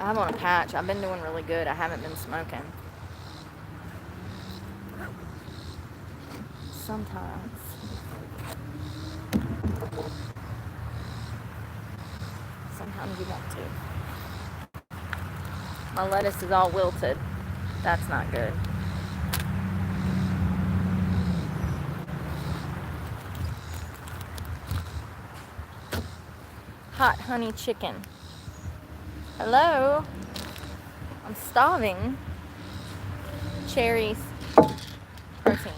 I'm on a patch. I've been doing really good. I haven't been smoking. Sometimes. Sometimes you want to. My lettuce is all wilted. That's not good. Hot honey chicken. Hello? I'm starving. Cherries. Protein.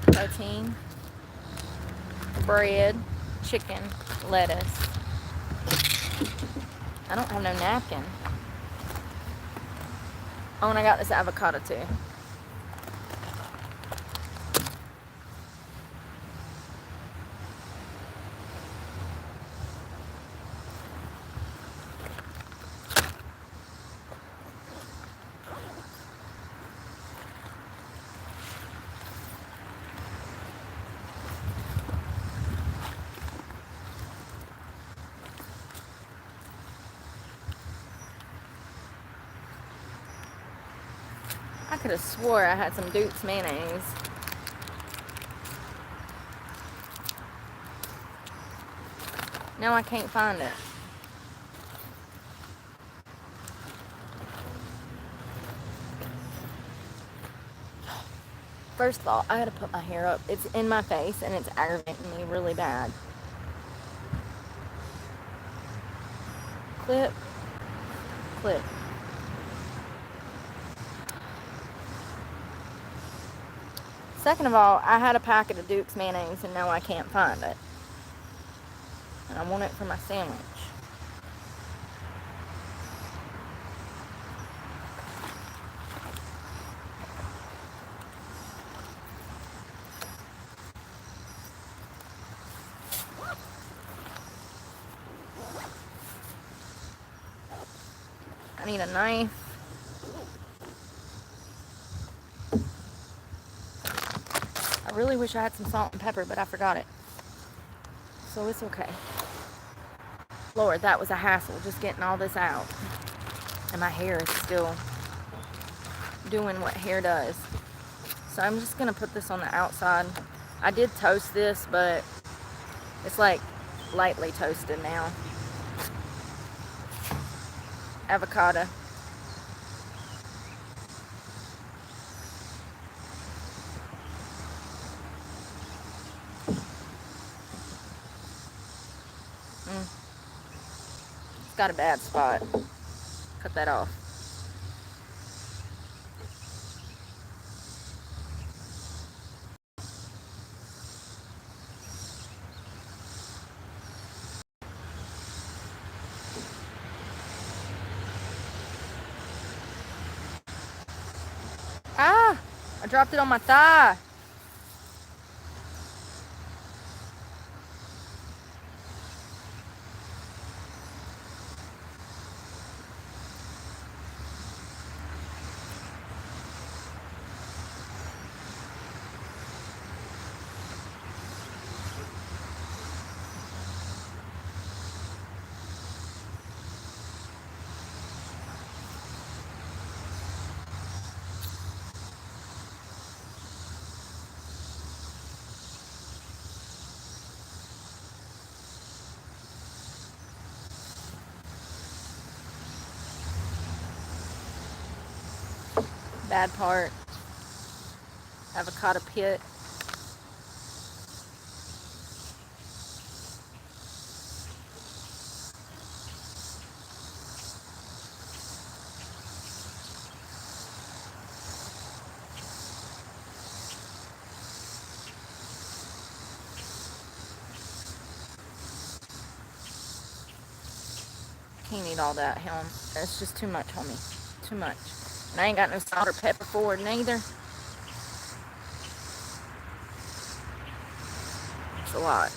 Protein. Bread. Chicken. Lettuce. I don't have no napkin. Oh, and I got this avocado too. I could have swore I had some Duke's mayonnaise. Now I can't find it. First of all, I gotta put my hair up. It's in my face and it's aggravating me really bad. Clip. Clip. Second of all, I had a packet of Duke's mayonnaise and now I can't find it. And I want it for my sandwich. I need a knife. I really wish I had some salt and pepper, but I forgot it. So it's okay. Lord, that was a hassle just getting all this out. And my hair is still doing what hair does. So I'm just going to put this on the outside. I did toast this, but it's like lightly toasted now. Avocado. It's got a bad spot. Cut that off. Ah! I dropped it on my thigh. Bad part. Avocado pit. Can't eat all that, Helm. That's just too much, homie. Too much. And I ain't got no salt or pepper for it neither. It's a lot.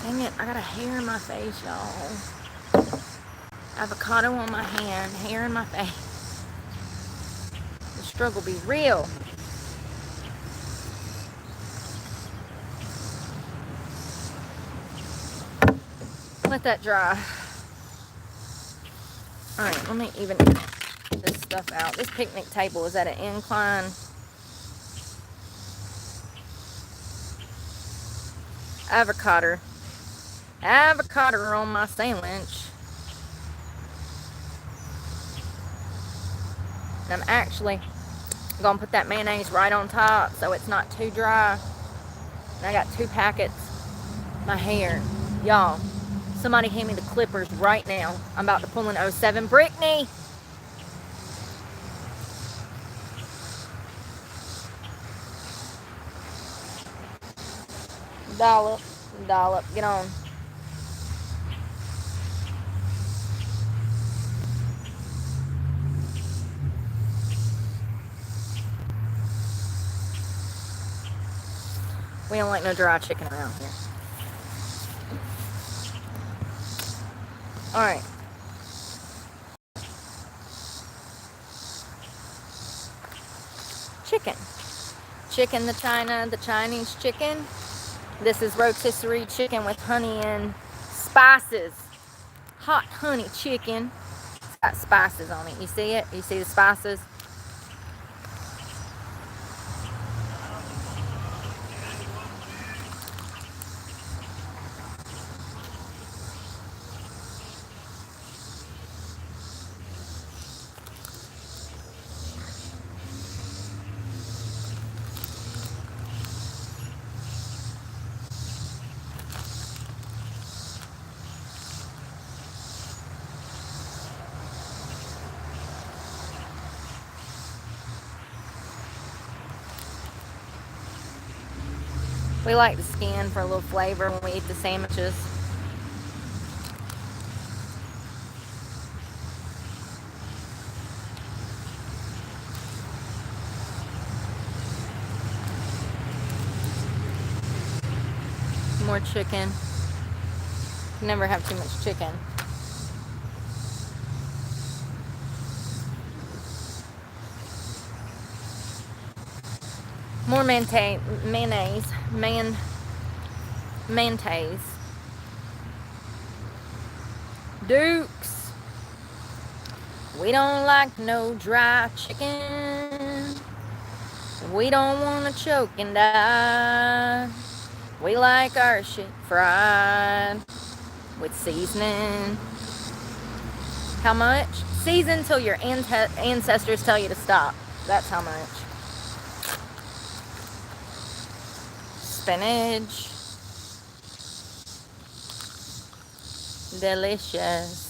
Dang it, I got a hair in my face, y'all. Avocado on my hand, hair in my face. The struggle be real. Let that dry. Alright, let me even get this stuff out. This picnic table is at an incline. Avocado on my sandwich. And I'm actually gonna put that mayonnaise right on top so it's not too dry. And I got 2 packets. My hair, y'all, somebody hand me the clippers right now. I'm about to pull an 07. Brittany, dollop, get on. We don't like no dry chicken around here. All right. Chicken, the Chinese chicken. This is rotisserie chicken with honey and spices. Hot honey chicken. It's got spices on it. You see it? You see the spices? We like the skin for a little flavor when we eat the sandwiches. More chicken. You never have too much chicken. More mayonnaise. Dukes. We don't like no dry chicken. We don't want to choke and die. We like our shit fried with seasoning. How much? Season till your ancestors tell you to stop. That's how much. Spinach. Delicious.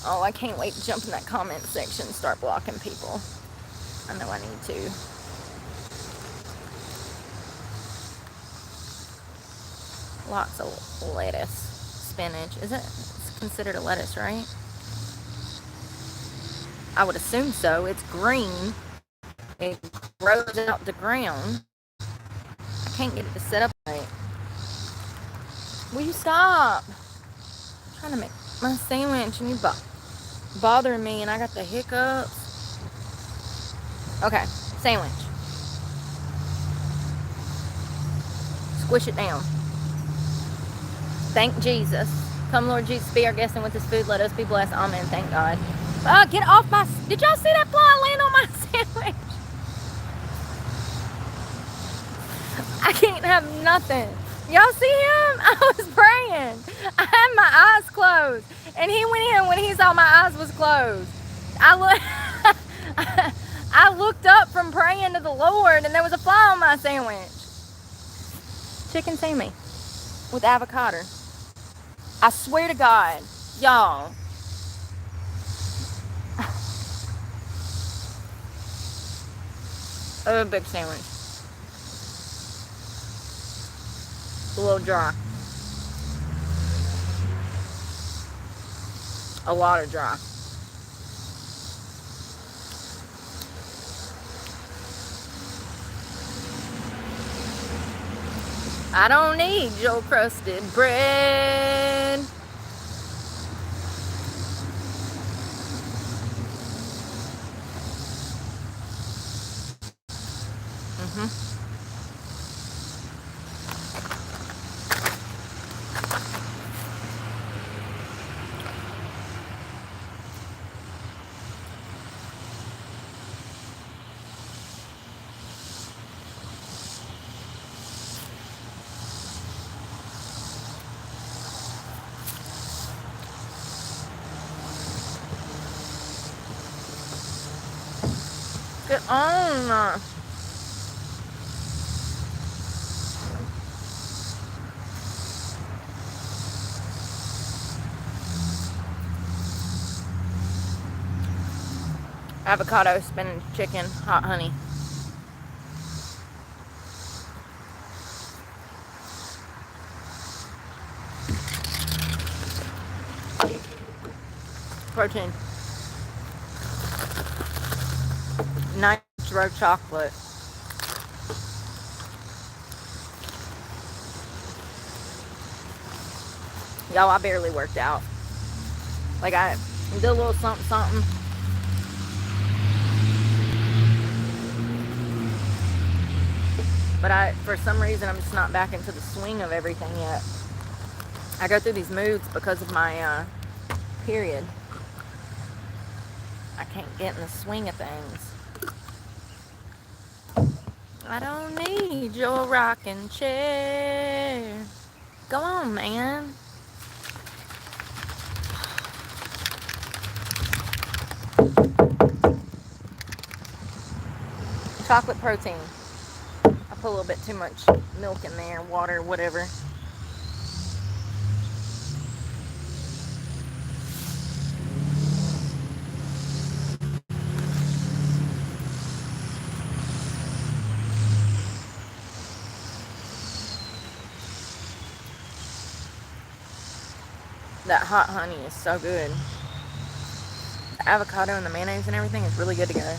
Oh, I can't wait to jump in that comment section and start blocking people. I know I need to. Lots of lettuce. Spinach. Is it? It's considered a lettuce, right? I would assume so. It's green. It grows out the ground. I can't get it to set up right. Will you stop? I'm trying to make my sandwich and you bothering me and I got the hiccups. Okay, sandwich. Squish it down. Thank Jesus. Come, Lord Jesus, be our guest, and with this food, let us be blessed. Amen. Thank God. Get off my... Did y'all see that fly land on my sandwich? I can't have nothing. Y'all see him? I was praying. I had my eyes closed. And he went in when he saw my eyes was closed. I looked up from praying to the Lord, and there was a fly on my sandwich. Chicken Sammy with avocado. I swear to God, y'all. A big sandwich. A little dry. A lot of dry. I don't need your crusted bread. Get on. Avocado, spinach, chicken, hot honey. Protein. Nitro chocolate. Y'all, I barely worked out. Like, I did a little something, something. But for some reason, I'm just not back into the swing of everything yet. I go through these moods because of my period. I can't get in the swing of things. I don't need your rocking chair. Go on, man. Chocolate protein. I put a little bit too much milk in there, water, whatever. That hot honey is so good. The avocado and the mayonnaise and everything is really good to go.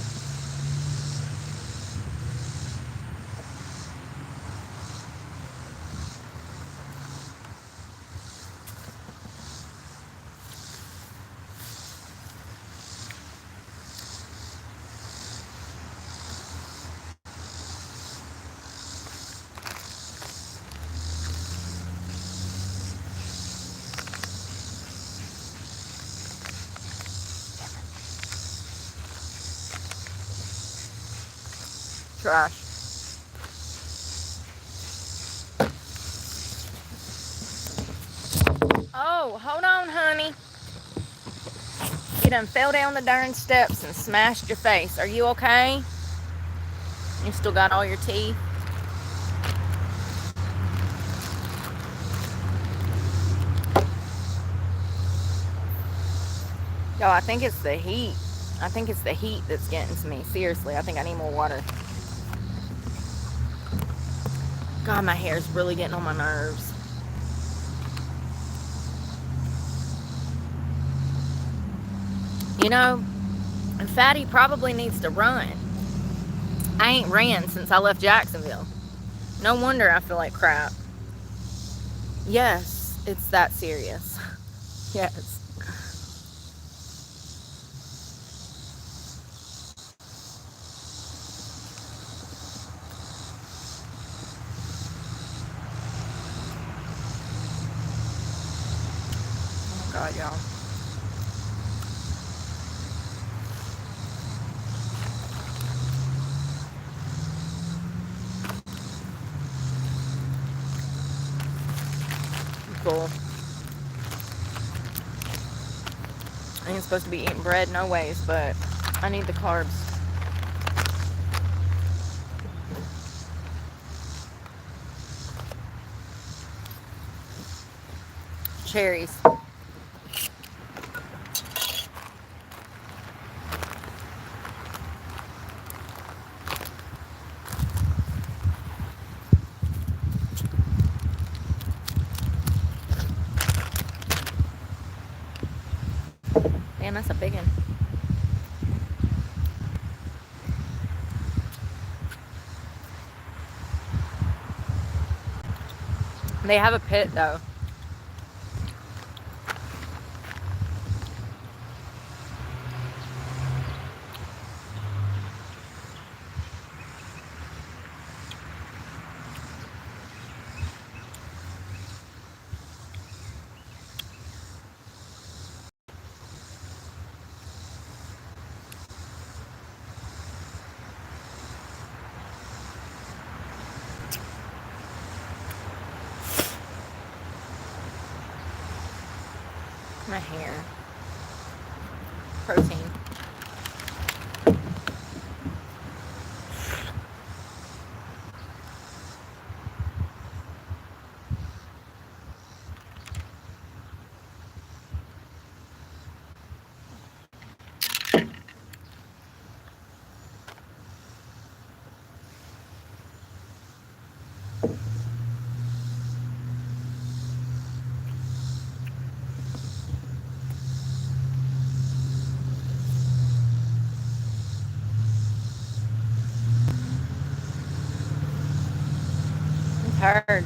Trash. Oh, hold on, honey. You done fell down the darn steps and smashed your face. Are you okay? You still got all your teeth? Yo, I think it's the heat. I think it's the heat that's getting to me. Seriously, I think I need more water. God, my hair is really getting on my nerves. You know, Fatty probably needs to run. I ain't ran since I left Jacksonville. No wonder I feel like crap. Yes, it's that serious. Yes. Oh God, y'all. Cool. I ain't supposed to be eating bread no ways, but I need the carbs. Cherries. Man, that's a big one. They have a pit though. My hair. Protein. It's hard.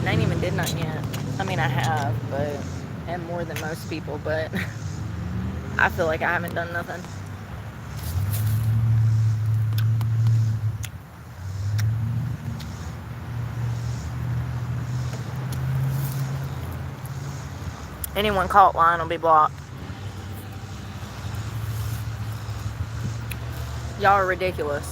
I ain't even did nothing yet. I mean, I have, but and more than most people, but I feel like I haven't done nothing. Anyone caught lying will be blocked. Y'all are ridiculous.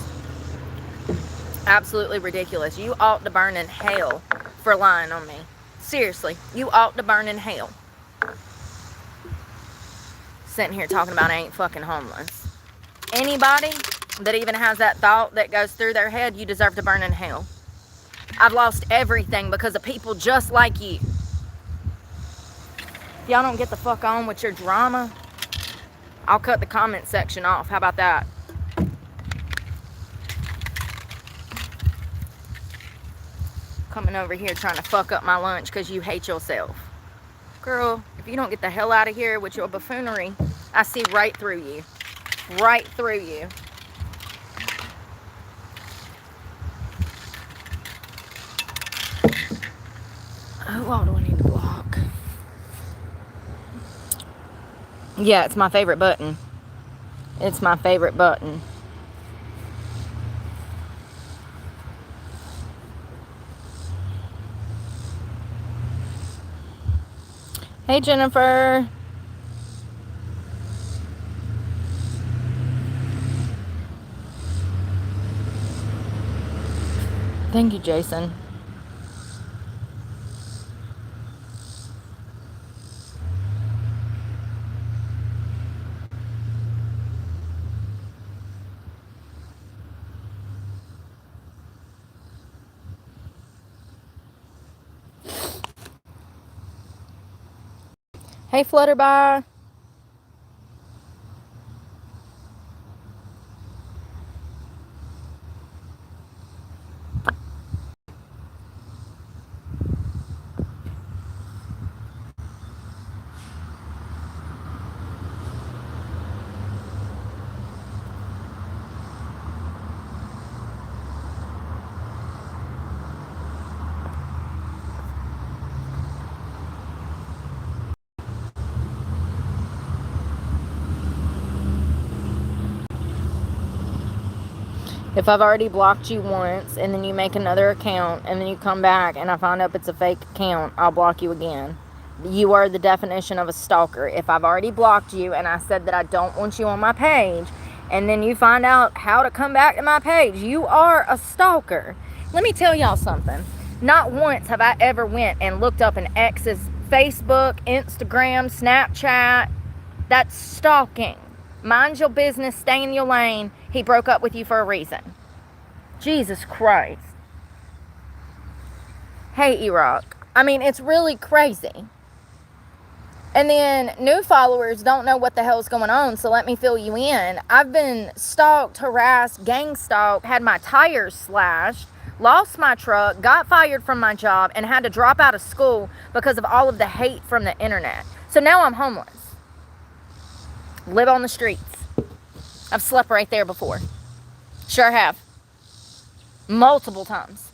Absolutely ridiculous. You ought to burn in hell for lying on me. Seriously, you ought to burn in hell. Sitting here talking about I ain't fucking homeless. Anybody that even has that thought that goes through their head, you deserve to burn in hell. I've lost everything because of people just like you. If y'all don't get the fuck on with your drama, I'll cut the comment section off. How about that? Coming over here trying to fuck up my lunch because you hate yourself. Girl, if you don't get the hell out of here with your buffoonery, I see right through you. Right through you. Who all do I need to block? Yeah, it's my favorite button. It's my favorite button. Hey, Jennifer. Thank you, Jason. Hey, Flutterby. If I've already blocked you once and then you make another account and then you come back and I find out it's a fake account, I'll block you again. You are the definition of a stalker. If I've already blocked you and I said that I don't want you on my page and then you find out how to come back to my page, you are a stalker. Let me tell y'all something. Not once have I ever went and looked up an ex's Facebook, Instagram, Snapchat. That's stalking. Mind your business, stay in your lane. He broke up with you for a reason. Jesus Christ. Hey, Iraq. I mean, it's really crazy. And then new followers don't know what the hell's going on, so let me fill you in. I've been stalked, harassed, gang stalked, had my tires slashed, lost my truck, got fired from my job, and had to drop out of school because of all of the hate from the internet. So now I'm homeless. Live on the streets. I've slept right there before. Sure have. Multiple times.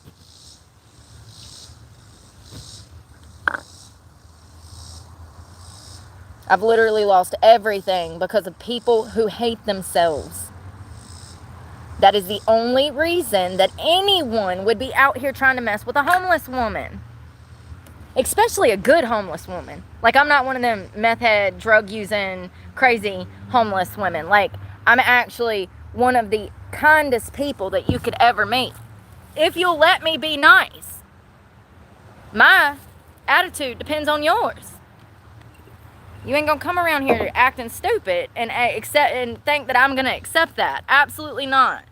I've literally lost everything because of people who hate themselves. That is the only reason that anyone would be out here trying to mess with a homeless woman. Especially a good homeless woman. Like, I'm not one of them meth head, drug using, crazy homeless women. Like, I'm actually one of the kindest people that you could ever meet. If you'll let me be nice. My attitude depends on yours. You ain't gonna come around here acting stupid and think that I'm gonna accept that. Absolutely not.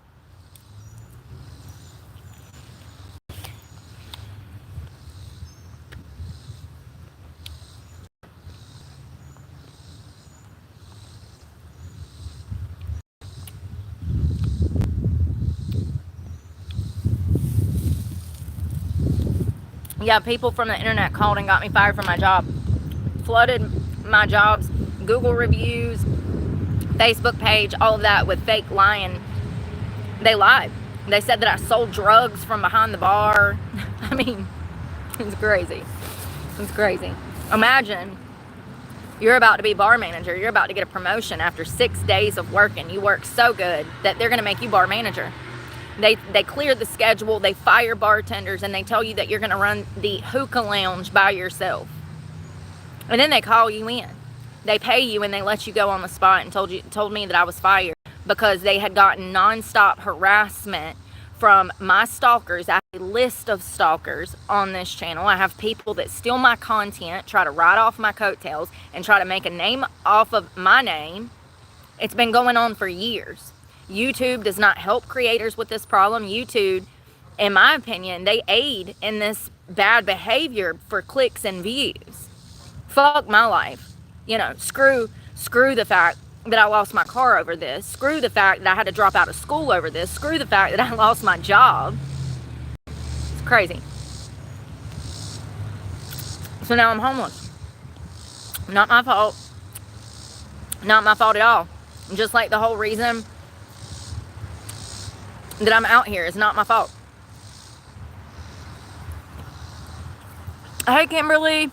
Yeah, people from the internet called and got me fired from my job. Flooded my jobs, Google reviews, Facebook page, all of that with fake lying. They lied. They said that I sold drugs from behind the bar. I mean, it's crazy. It's crazy. Imagine you're about to be bar manager. You're about to get a promotion after 6 days of working. You work so good that they're going to make you bar manager. They clear the schedule. They fire bartenders, and they tell you that you're going to run the hookah lounge by yourself. And then they call you in. They pay you, and they let you go on the spot, and told me that I was fired because they had gotten nonstop harassment from my stalkers. I have a list of stalkers on this channel. I have people that steal my content, try to ride off my coattails, and try to make a name off of my name. It's been going on for years. YouTube does not help creators with this problem. YouTube, in my opinion, they aid in this bad behavior for clicks and views. Fuck my life. You know, screw the fact that I lost my car over this. Screw the fact that I had to drop out of school over this. Screw the fact that I lost my job. It's crazy. So now I'm homeless. Not my fault. Not my fault at all. Just like the whole reason that I'm out here is not my fault. Hey, Kimberly.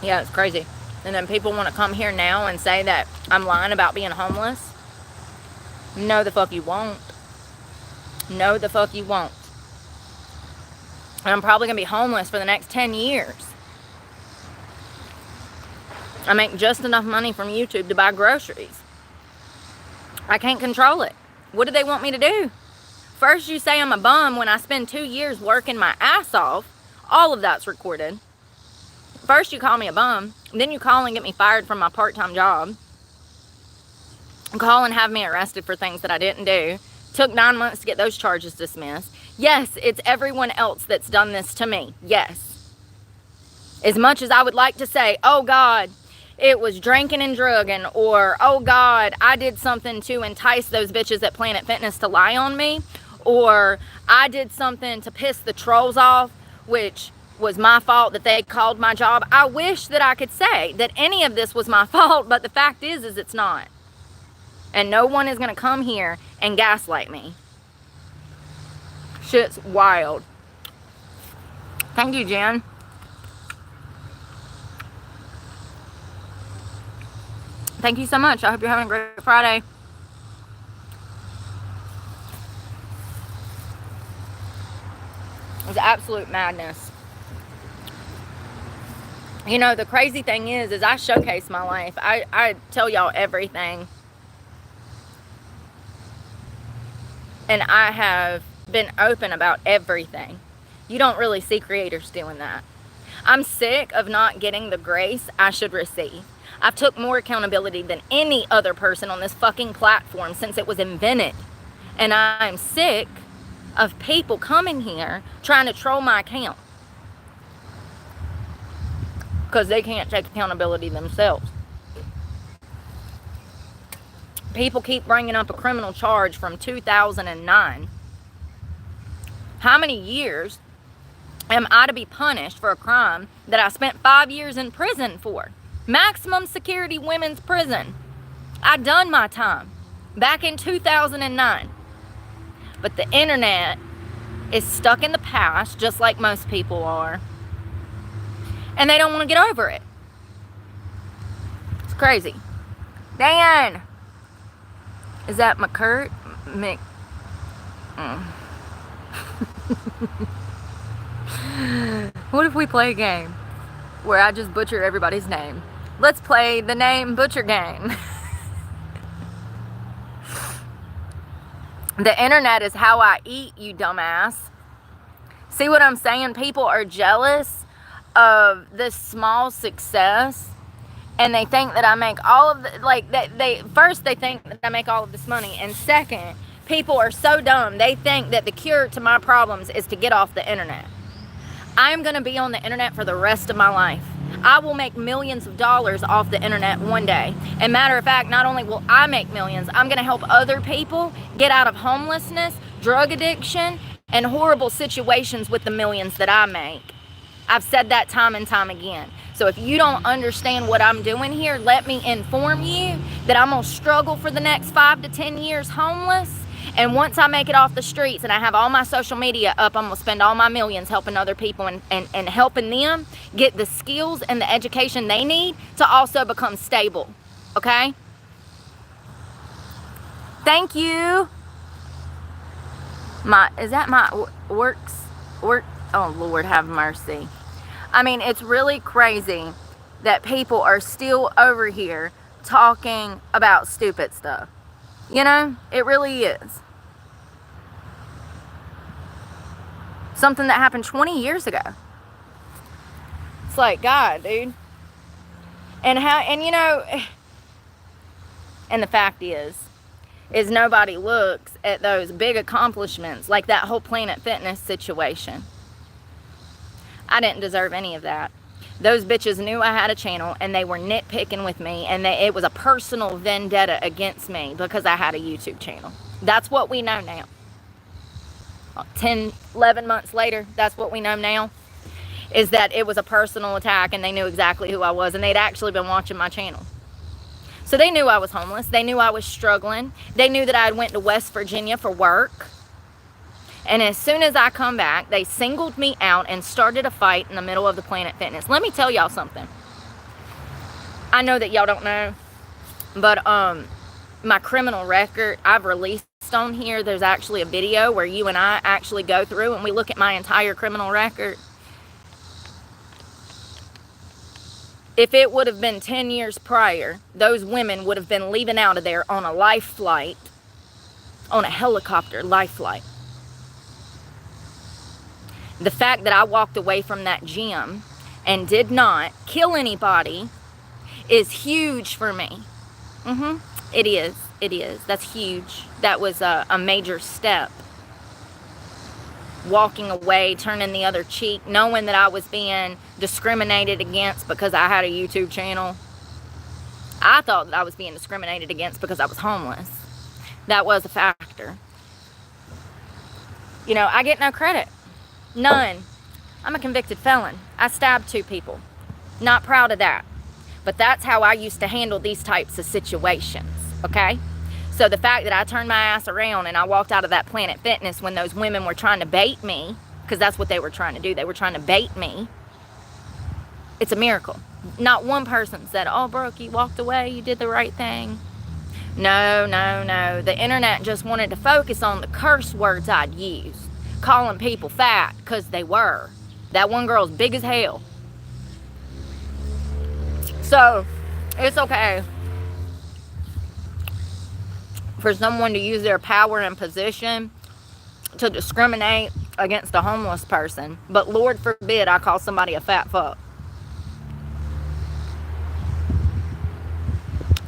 Yeah, it's crazy. And then people want to come here now and say that I'm lying about being homeless. No, the fuck you won't. No, the fuck you won't. And I'm probably going to be homeless for the next 10 years. I make just enough money from YouTube to buy groceries. I can't control it. What do they want me to do? First you say I'm a bum when I spend 2 years working my ass off. All of that's recorded. First you call me a bum, then you call and get me fired from my part-time job. Call and have me arrested for things that I didn't do. Took 9 months to get those charges dismissed. Yes, it's everyone else that's done this to me. Yes. As much as I would like to say, oh God, it was drinking and drugging, or oh God, I did something to entice those bitches at Planet Fitness to lie on me, or I did something to piss the trolls off, which was my fault that they called my job. I wish that I could say that any of this was my fault, but the fact is it's not. And no one is going to come here and gaslight me. Shit's wild. Thank you, Jen. Thank you so much. I hope you're having a great Friday. It was absolute madness. You know, the crazy thing is I showcase my life. I tell y'all everything. And I have been open about everything. You don't really see creators doing that. I'm sick of not getting the grace I should receive. I've took more accountability than any other person on this fucking platform since it was invented. And I'm sick of people coming here trying to troll my account. Because they can't take accountability themselves. People keep bringing up a criminal charge from 2009. How many years am I to be punished for a crime that I spent 5 years in prison for? Maximum security women's prison. I done my time back in 2009. But the internet is stuck in the past, just like most people are. And they don't want to get over it. It's crazy. Dan! Is that McCurt? What if we play a game where I just butcher everybody's name? Let's play the name butcher game. The internet is how I eat, you dumbass. See what I'm saying? People are jealous of this small success, and they think that I make all of the, like, first they think that I make all of this money, and second, people are so dumb, they think that the cure to my problems is to get off the internet. I'm going to be on the internet for the rest of my life. I will make millions of dollars off the internet one day. And matter of fact, not only will I make millions, I'm going to help other people get out of homelessness, drug addiction, and horrible situations with the millions that I make. I've said that time and time again. So if you don't understand what I'm doing here, let me inform you that I'm going to struggle for the next 5 to 10 years homeless. And once I make it off the streets and I have all my social media up, I'm going to spend all my millions helping other people and helping them get the skills and the education they need to also become stable. Okay? Thank you. Is that my works? Oh, Lord, have mercy. I mean, it's really crazy that people are still over here talking about stupid stuff. You know, it really is. Something that happened 20 years ago. It's like, God, dude. And you know, and the fact is nobody looks at those big accomplishments, like that whole Planet Fitness situation. I didn't deserve any of that. Those bitches knew I had a channel, and they were nitpicking with me, and it was a personal vendetta against me because I had a YouTube channel. That's what we know now. 10, 11 months later, that's what we know now, is that it was a personal attack, and they knew exactly who I was, and they'd actually been watching my channel. So they knew I was homeless. They knew I was struggling. They knew that I went to West Virginia for work. And as soon as I come back, they singled me out and started a fight in the middle of the Planet Fitness. Let me tell y'all something. I know that y'all don't know, but my criminal record, I've released on here. There's actually a video where you and I actually go through and we look at my entire criminal record. If it would have been 10 years prior, those women would have been leaving out of there on a life flight, on a helicopter life flight. The fact that I walked away from that gym and did not kill anybody is huge for me. It is. It is. That's huge. That was a major step. Walking away, turning the other cheek, knowing that I was being discriminated against because I had a YouTube channel. I thought that I was being discriminated against because I was homeless. That was a factor. You know, I get no credit. None. I'm a convicted felon. I stabbed 2 people. Not proud of that. But that's how I used to handle these types of situations. Okay? So the fact that I turned my ass around and I walked out of that Planet Fitness when those women were trying to bait me, because that's what they were trying to do. They were trying to bait me. It's a miracle. Not one person said, oh, Brooke, you walked away. You did the right thing. No, no, no. The internet just wanted to focus on the curse words I'd used. Calling people fat, because they were. That one girl's big as hell. So, it's okay for someone to use their power and position to discriminate against a homeless person. But Lord forbid I call somebody a fat fuck.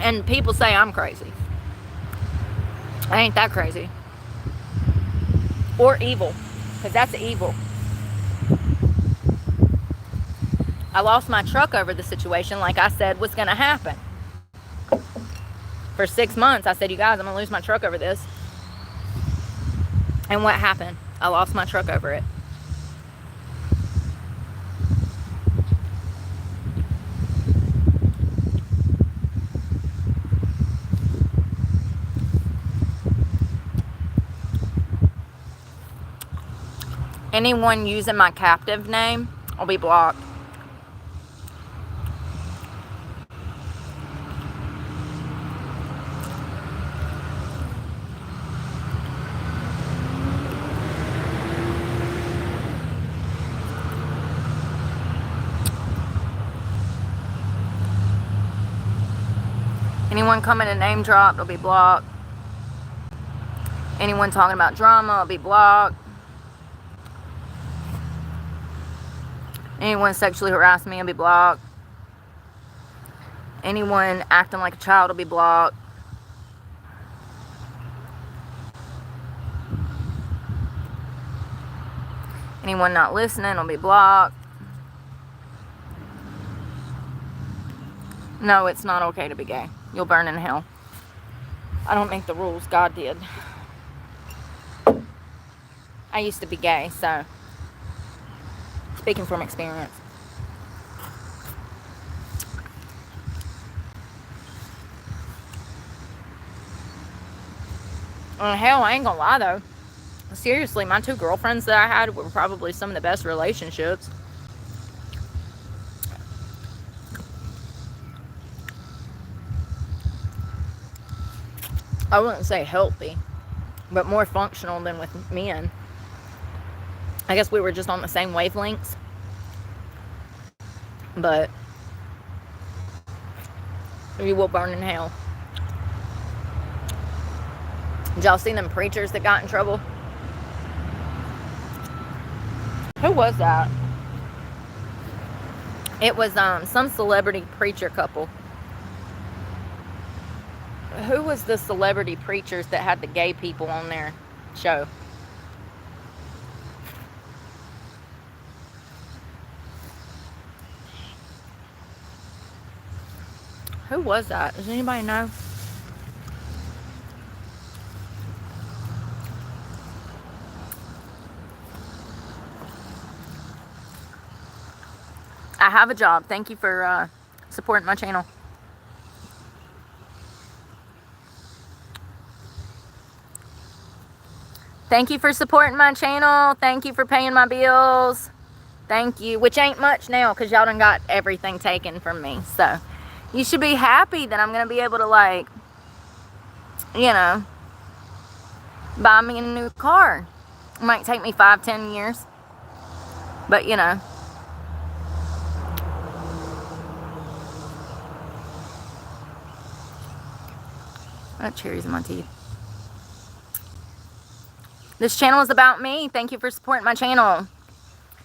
And people say I'm crazy. I ain't that crazy. Or evil. Because that's evil. I lost my truck over the situation, like I said was going to happen. For 6 months, I said, you guys, I'm going to lose my truck over this. And what happened? I lost my truck over it. Anyone using my captive name will be blocked. Anyone coming to name drop will be blocked. Anyone talking about drama will be blocked. Anyone sexually harassing me will be blocked. Anyone acting like a child will be blocked. Anyone not listening will be blocked. No, it's not okay to be gay. You'll burn in hell. I don't make the rules. God did. I used to be gay, so speaking from experience. Hell, I ain't gonna lie though. Seriously, my 2 girlfriends that I had were probably some of the best relationships. I wouldn't say healthy, but more functional than with men. I guess we were just on the same wavelengths. But you will burn in hell. Did y'all see them preachers that got in trouble? Who was that? It was some celebrity preacher couple. Who was the celebrity preachers that had the gay people on their show? Who was that? Does anybody know? I have a job. Thank you for supporting my channel. Thank you for supporting my channel. Thank you for paying my bills. Thank you. Which ain't much now because y'all done got everything taken from me. So you should be happy that I'm going to be able to, like, you know, buy me a new car. It might take me 5-10 years. But, you know. I have cherries in my teeth. This channel is about me. Thank you for supporting my channel.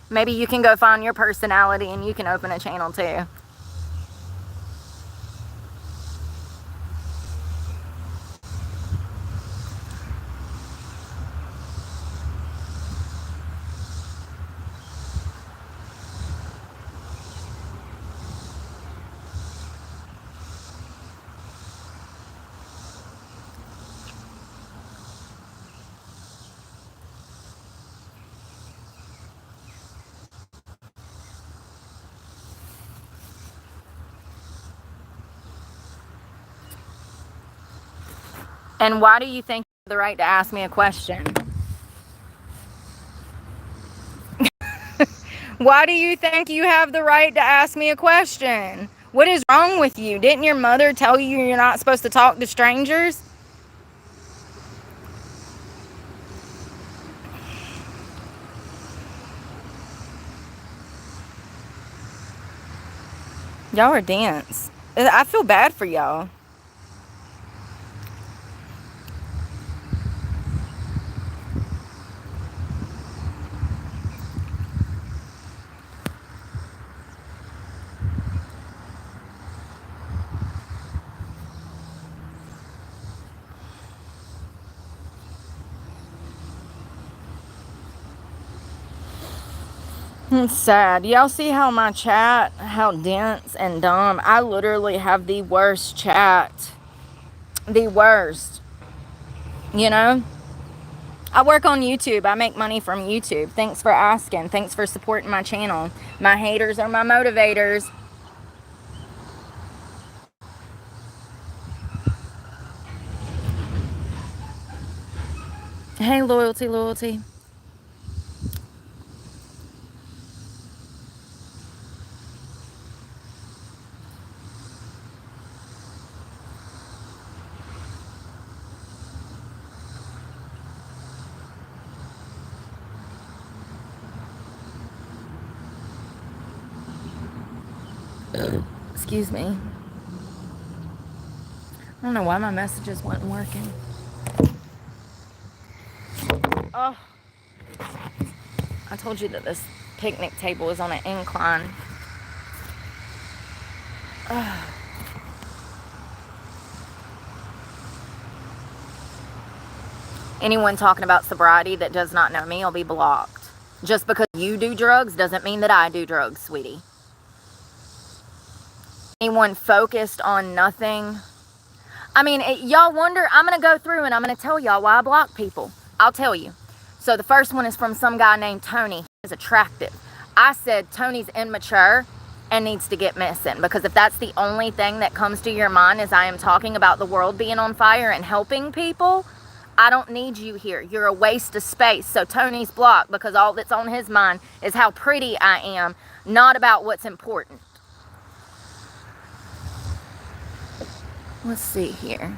Maybe you can go find your personality and you can open a channel too. And why do you think you have the right to ask me a question? Why do you think you have the right to ask me a question? What is wrong with you? Didn't your mother tell you you're not supposed to talk to strangers? Y'all are dense. I feel bad for y'all. It's sad. Y'all see how my chat, how dense and dumb? I literally have the worst chat. The worst. You know? I work on YouTube. I make money from YouTube. Thanks for asking. Thanks for supporting my channel. My haters are my motivators. Hey, loyalty. Excuse me. I don't know why my messages weren't working. Oh, I told you that this picnic table is on an incline. Anyone talking about sobriety that does not know me will be blocked. Just because you do drugs doesn't mean that I do drugs, sweetie. anyone focused on nothing. I mean, y'all wonder, I'm going to go through and I'm going to tell y'all why I block people. I'll tell you. So the first one is from some guy named Tony. He's attractive. I said Tony's immature and needs to get missing, because if that's the only thing that comes to your mind as I am talking about the world being on fire and helping people, I don't need you here. You're a waste of space. So Tony's blocked, because all that's on his mind is how pretty I am, not about what's important. Let's see here.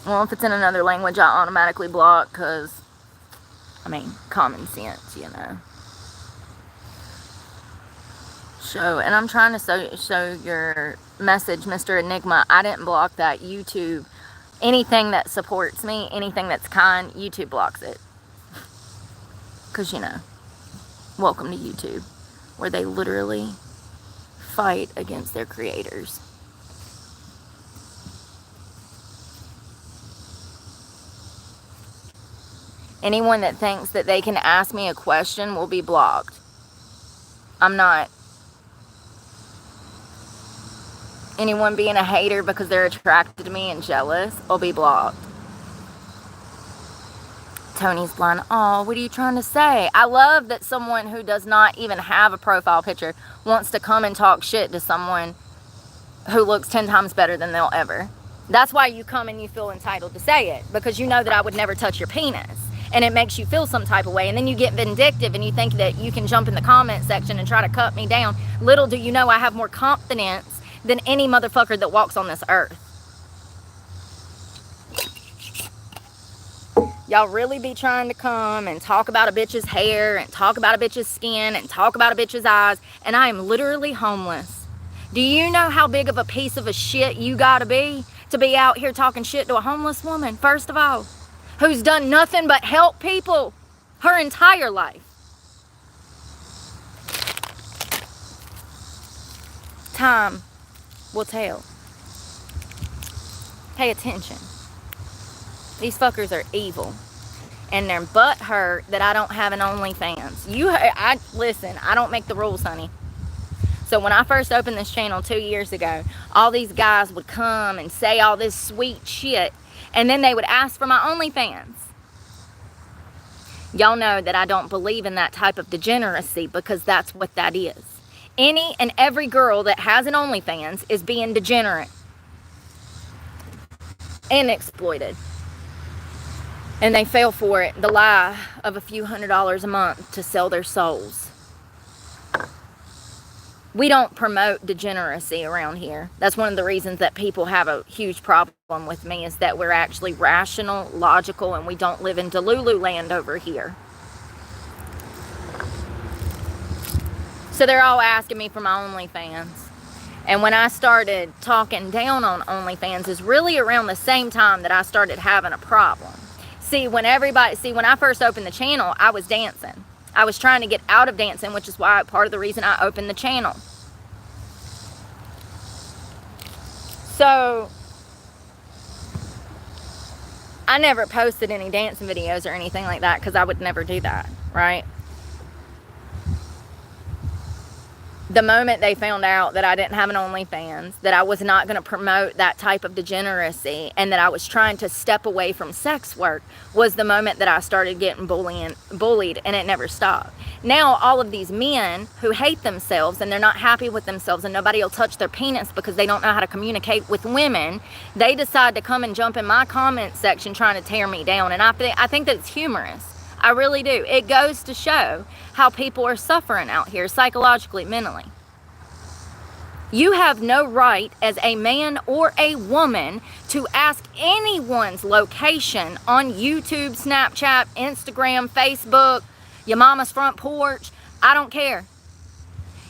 Well, if it's in another language, I automatically block, because, I mean, common sense, you know. And I'm trying to show your message, Mr. Enigma. I didn't block that. YouTube, anything that supports me, anything that's kind, YouTube blocks it. Because, you know, welcome to YouTube, where they literally fight against their creators. Anyone that thinks that they can ask me a question will be blocked. I'm not. Anyone being a hater because they're attracted to me and jealous will be blocked. Tony's blind. Oh, what are you trying to say? I love that someone who does not even have a profile picture wants to come and talk shit to someone who looks 10 times better than they'll ever. That's why you come and you feel entitled to say it, because you know that I would never touch your penis. And it makes you feel some type of way. And then you get vindictive and you think that you can jump in the comment section and try to cut me down. Little do you know I have more confidence than any motherfucker that walks on this earth. Y'all really be trying to come and talk about a bitch's hair and talk about a bitch's skin and talk about a bitch's eyes, and I am literally homeless. Do you know how big of a piece of a shit you gotta be to be out here talking shit to a homeless woman, first of all, who's done nothing but help people her entire life? Time will tell. Pay attention. These fuckers are evil, and they're butthurt that I don't have an OnlyFans. Listen, I don't make the rules, honey. So when I first opened this channel 2 years ago, all these guys would come and say all this sweet shit, and then they would ask for my OnlyFans. Y'all know that I don't believe in that type of degeneracy, because that's what that is. Any and every girl that has an OnlyFans is being degenerate and exploited. And they fell for it, the lie of a few $100s a month to sell their souls. We don't promote degeneracy around here. That's one of the reasons that people have a huge problem with me, is that we're actually rational, logical, and we don't live in Delulu land over here. So they're all asking me for my OnlyFans. And when I started talking down on OnlyFans is really around the same time that I started having a problem. See, when I first opened the channel, I was dancing. I was trying to get out of dancing, which is why part of the reason I opened the channel. So I never posted any dancing videos or anything like that, because I would never do that, right? The moment they found out that I didn't have an OnlyFans, that I was not going to promote that type of degeneracy, and that I was trying to step away from sex work, was the moment that I started getting bullied, and it never stopped. Now, all of these men who hate themselves and they're not happy with themselves, and nobody will touch their penis because they don't know how to communicate with women, they decide to come and jump in my comment section trying to tear me down. And I think that it's humorous. I really do. It goes to show how people are suffering out here psychologically, mentally. You have no right as a man or a woman to ask anyone's location on YouTube, Snapchat, Instagram, Facebook, your mama's front porch. I don't care.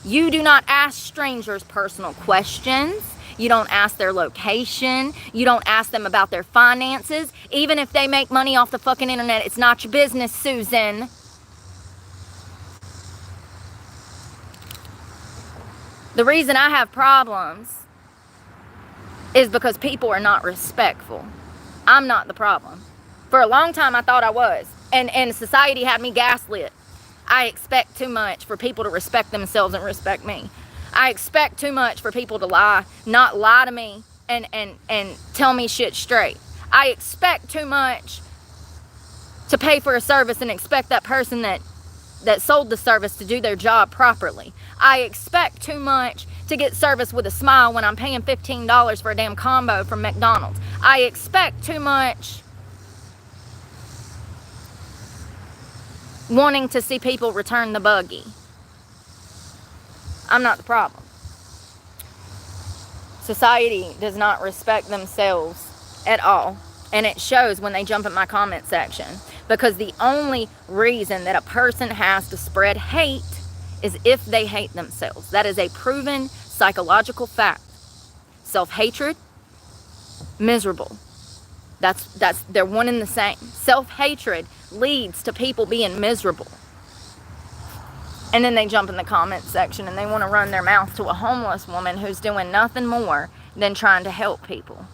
You do not ask strangers personal questions. You don't ask their location. You don't ask them about their finances. Even if they make money off the fucking internet, it's not your business, Susan. The reason I have problems is because people are not respectful. I'm not the problem. For a long time, I thought I was. And society had me gaslit. I expect too much for people to respect themselves and respect me. I expect too much for people to lie, not lie to me and tell me shit straight. I expect too much to pay for a service and expect that person that sold the service to do their job properly. I expect too much to get service with a smile when I'm paying $15 for a damn combo from McDonald's. I expect too much wanting to see people return the buggy. I'm not the problem. Society does not respect themselves at all. And it shows when they jump in my comment section. Because the only reason that a person has to spread hate is if they hate themselves. That is a proven psychological fact. Self-hatred, miserable. They're one and the same. Self-hatred leads to people being miserable. And then they jump in the comment section and they want to run their mouth to a homeless woman who's doing nothing more than trying to help people.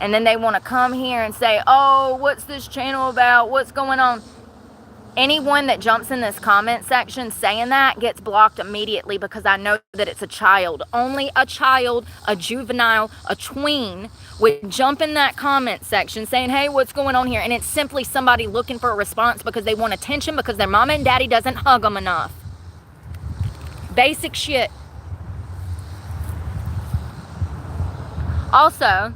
And then they want to come here and say, oh, what's this channel about? What's going on? Anyone that jumps in this comment section saying that gets blocked immediately, because I know that it's a child. Only a child, a juvenile, a tween would jump in that comment section saying, hey, what's going on here? And it's simply somebody looking for a response because they want attention because their mama and daddy doesn't hug them enough. Basic shit. Also,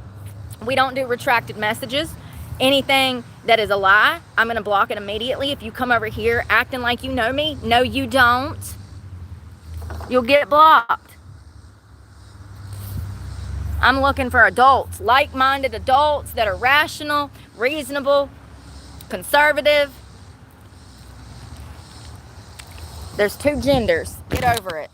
we don't do retracted messages. Anything that is a lie, I'm going to block it immediately. If you come over here acting like you know me, no you don't. You'll get blocked. I'm looking for adults, like-minded adults that are rational, reasonable, conservative. There's two genders. Get over it.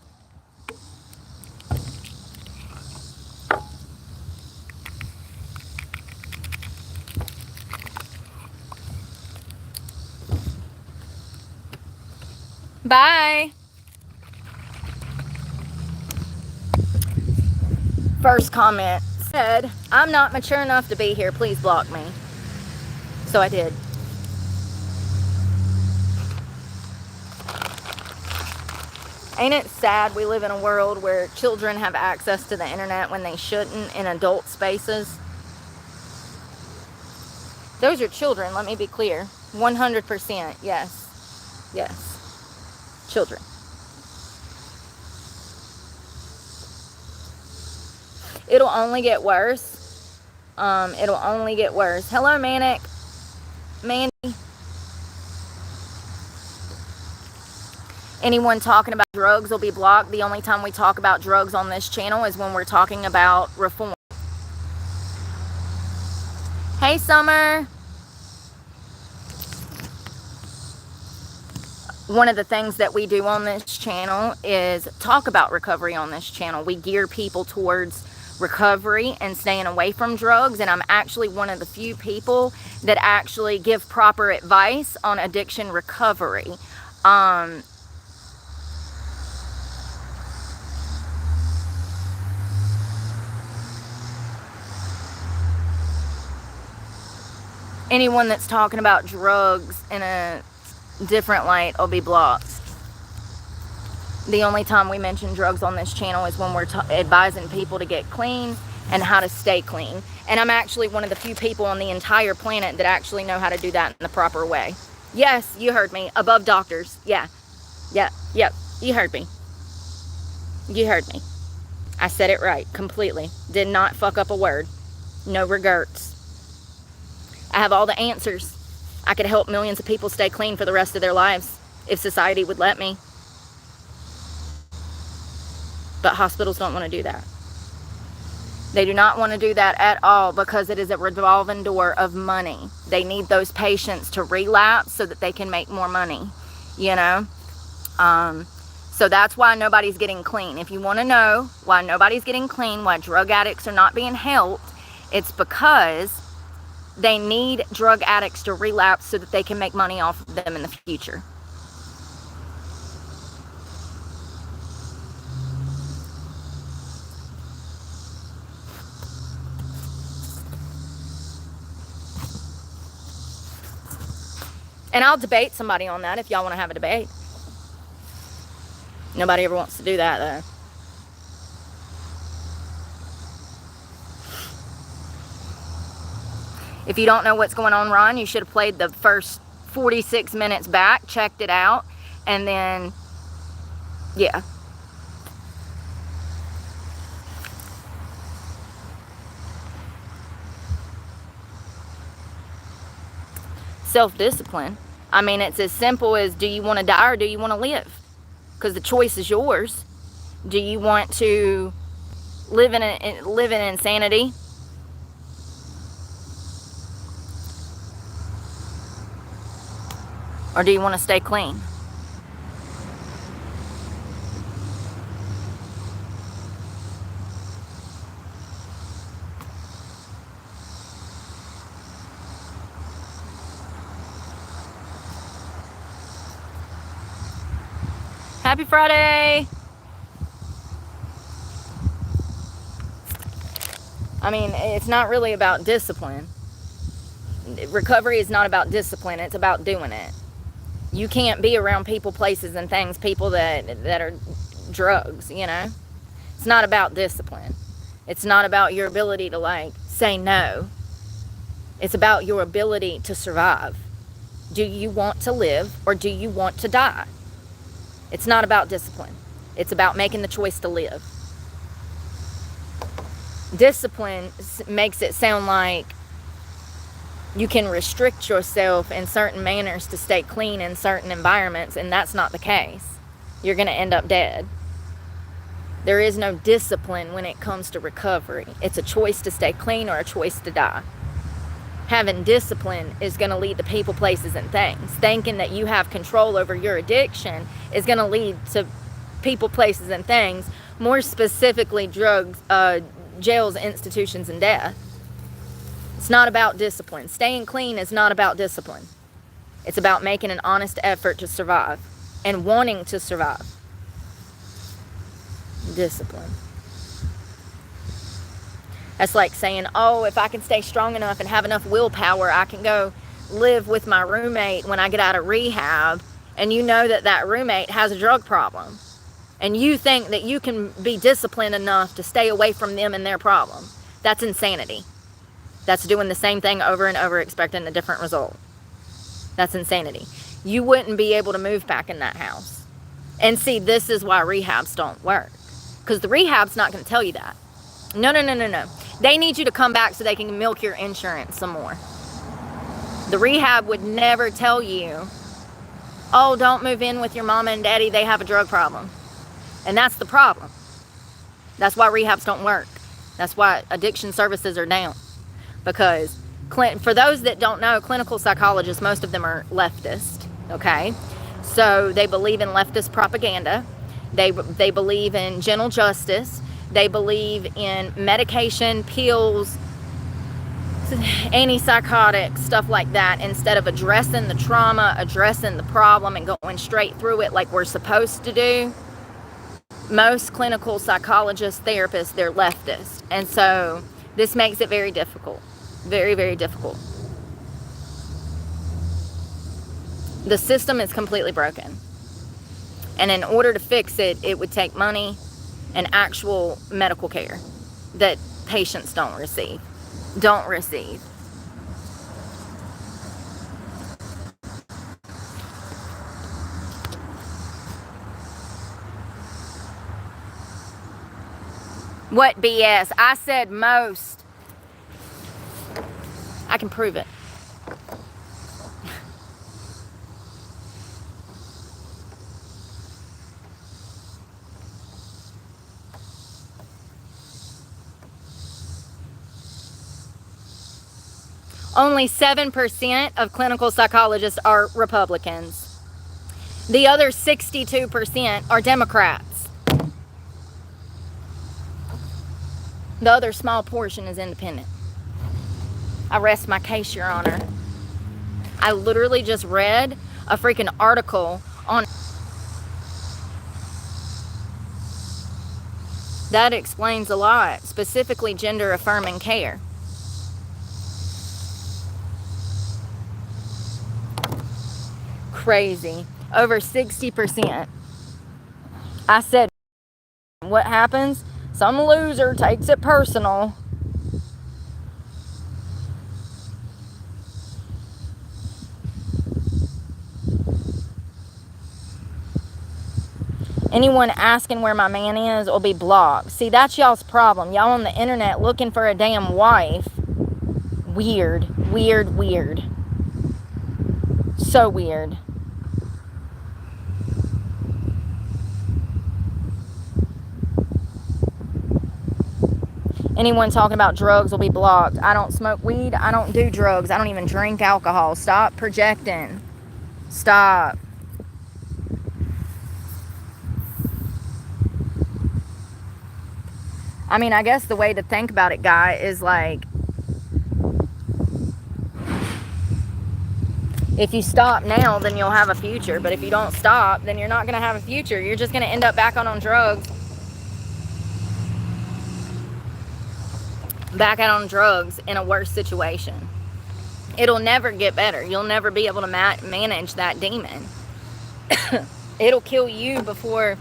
Bye. First comment said, I'm not mature enough to be here. Please block me. So I did. Ain't it sad we live in a world where children have access to the internet when they shouldn't in adult spaces? Those are children, let me be clear. 100%, yes. Yes. Children. It'll only get worse. It'll only get worse. Hello, Manic. Mandy. Anyone talking about drugs will be blocked. The only time we talk about drugs on this channel is when we're talking about reform. Hey, Summer. One of the things that we do on this channel is talk about recovery on this channel. We gear people towards recovery and staying away from drugs, and I'm actually one of the few people that actually give proper advice on addiction recovery. Anyone that's talking about drugs in a different light will be blocked. The only time we mention drugs on this channel is when we're advising people to get clean and how to stay clean. And I'm actually one of the few people on the entire planet that actually know how to do that in the proper way. Yes, you heard me. Above doctors. Yeah. Yep. You heard me. You heard me. I said it right. Completely. Did not fuck up a word. No regrets. I have all the answers. I could help millions of people stay clean for the rest of their lives if society would let me. But hospitals don't want to do that. They do not want to do that at all because it is a revolving door of money. They need those patients to relapse so that they can make more money, you know? So that's why nobody's getting clean. If you want to know why nobody's getting clean, why drug addicts are not being helped, it's because they need drug addicts to relapse so that they can make money off of them in the future. And I'll debate somebody on that if y'all want to have a debate. Nobody ever wants to do that, though. If you don't know what's going on, Ron, you should have played the first 46 minutes back, checked it out, and then, yeah. Self-discipline. I mean, it's as simple as, do you want to die or do you want to live? Because the choice is yours. Do you want to live in insanity? Or do you want to stay clean? Happy Friday! I mean, it's not really about discipline. Recovery is not about discipline. It's about doing it. You can't be around people, places, and things, people that are drugs, you know? It's not about discipline. It's not about your ability to, like, say no. It's about your ability to survive. Do you want to live or do you want to die? It's not about discipline. It's about making the choice to live. Discipline makes it sound like you can restrict yourself in certain manners to stay clean in certain environments, and that's not the case. You're going to end up dead. There is no discipline when it comes to recovery. It's a choice to stay clean or a choice to die. Having discipline is going to lead to people, places, and things. Thinking that you have control over your addiction is going to lead to people, places, and things. More specifically, drugs, jails, institutions, and death. It's not about discipline. Staying clean is not about discipline. It's about making an honest effort to survive and wanting to survive. Discipline. That's like saying, oh, if I can stay strong enough and have enough willpower, I can go live with my roommate when I get out of rehab, and you know that roommate has a drug problem. And you think that you can be disciplined enough to stay away from them and their problem. That's insanity. That's doing the same thing over and over, expecting a different result. That's insanity. You wouldn't be able to move back in that house. And see, this is why rehabs don't work. Because the rehab's not going to tell you that. No. They need you to come back so they can milk your insurance some more. The rehab would never tell you, oh, don't move in with your mama and daddy, they have a drug problem. And that's the problem. That's why rehabs don't work. That's why addiction services are down. Because for those that don't know, clinical psychologists, most of them are leftist, okay? So they believe in leftist propaganda. They believe in gentle justice. They believe in medication, pills, antipsychotics, stuff like that, instead of addressing the trauma, addressing the problem, and going straight through it like we're supposed to do. Most clinical psychologists, therapists, they're leftist. And so this makes it very difficult. Very, very difficult. The system is completely broken. And in order to fix it, it would take money and actual medical care that patients don't receive. What BS? I said most. I can prove it. Only 7% of clinical psychologists are Republicans. The other 62% are Democrats. The other small portion is independent. I rest my case, Your Honor. I literally just read a freaking article on that explains a lot, specifically gender affirming care. crazy. Over 60%. I said, what happens? Some loser takes it personal. Anyone asking where my man is will be blocked. See, that's y'all's problem. Y'all on the internet looking for a damn wife. Weird, weird, weird. So weird. Anyone talking about drugs will be blocked. I don't smoke weed. I don't do drugs. I don't even drink alcohol. Stop projecting. Stop. I mean, I guess the way to think about it, guy, is like, if you stop now, then you'll have a future. But if you don't stop, then you're not going to have a future. You're just going to end up back on drugs. Back out on drugs in a worse situation. It'll never get better. You'll never be able to manage that demon. It'll kill you before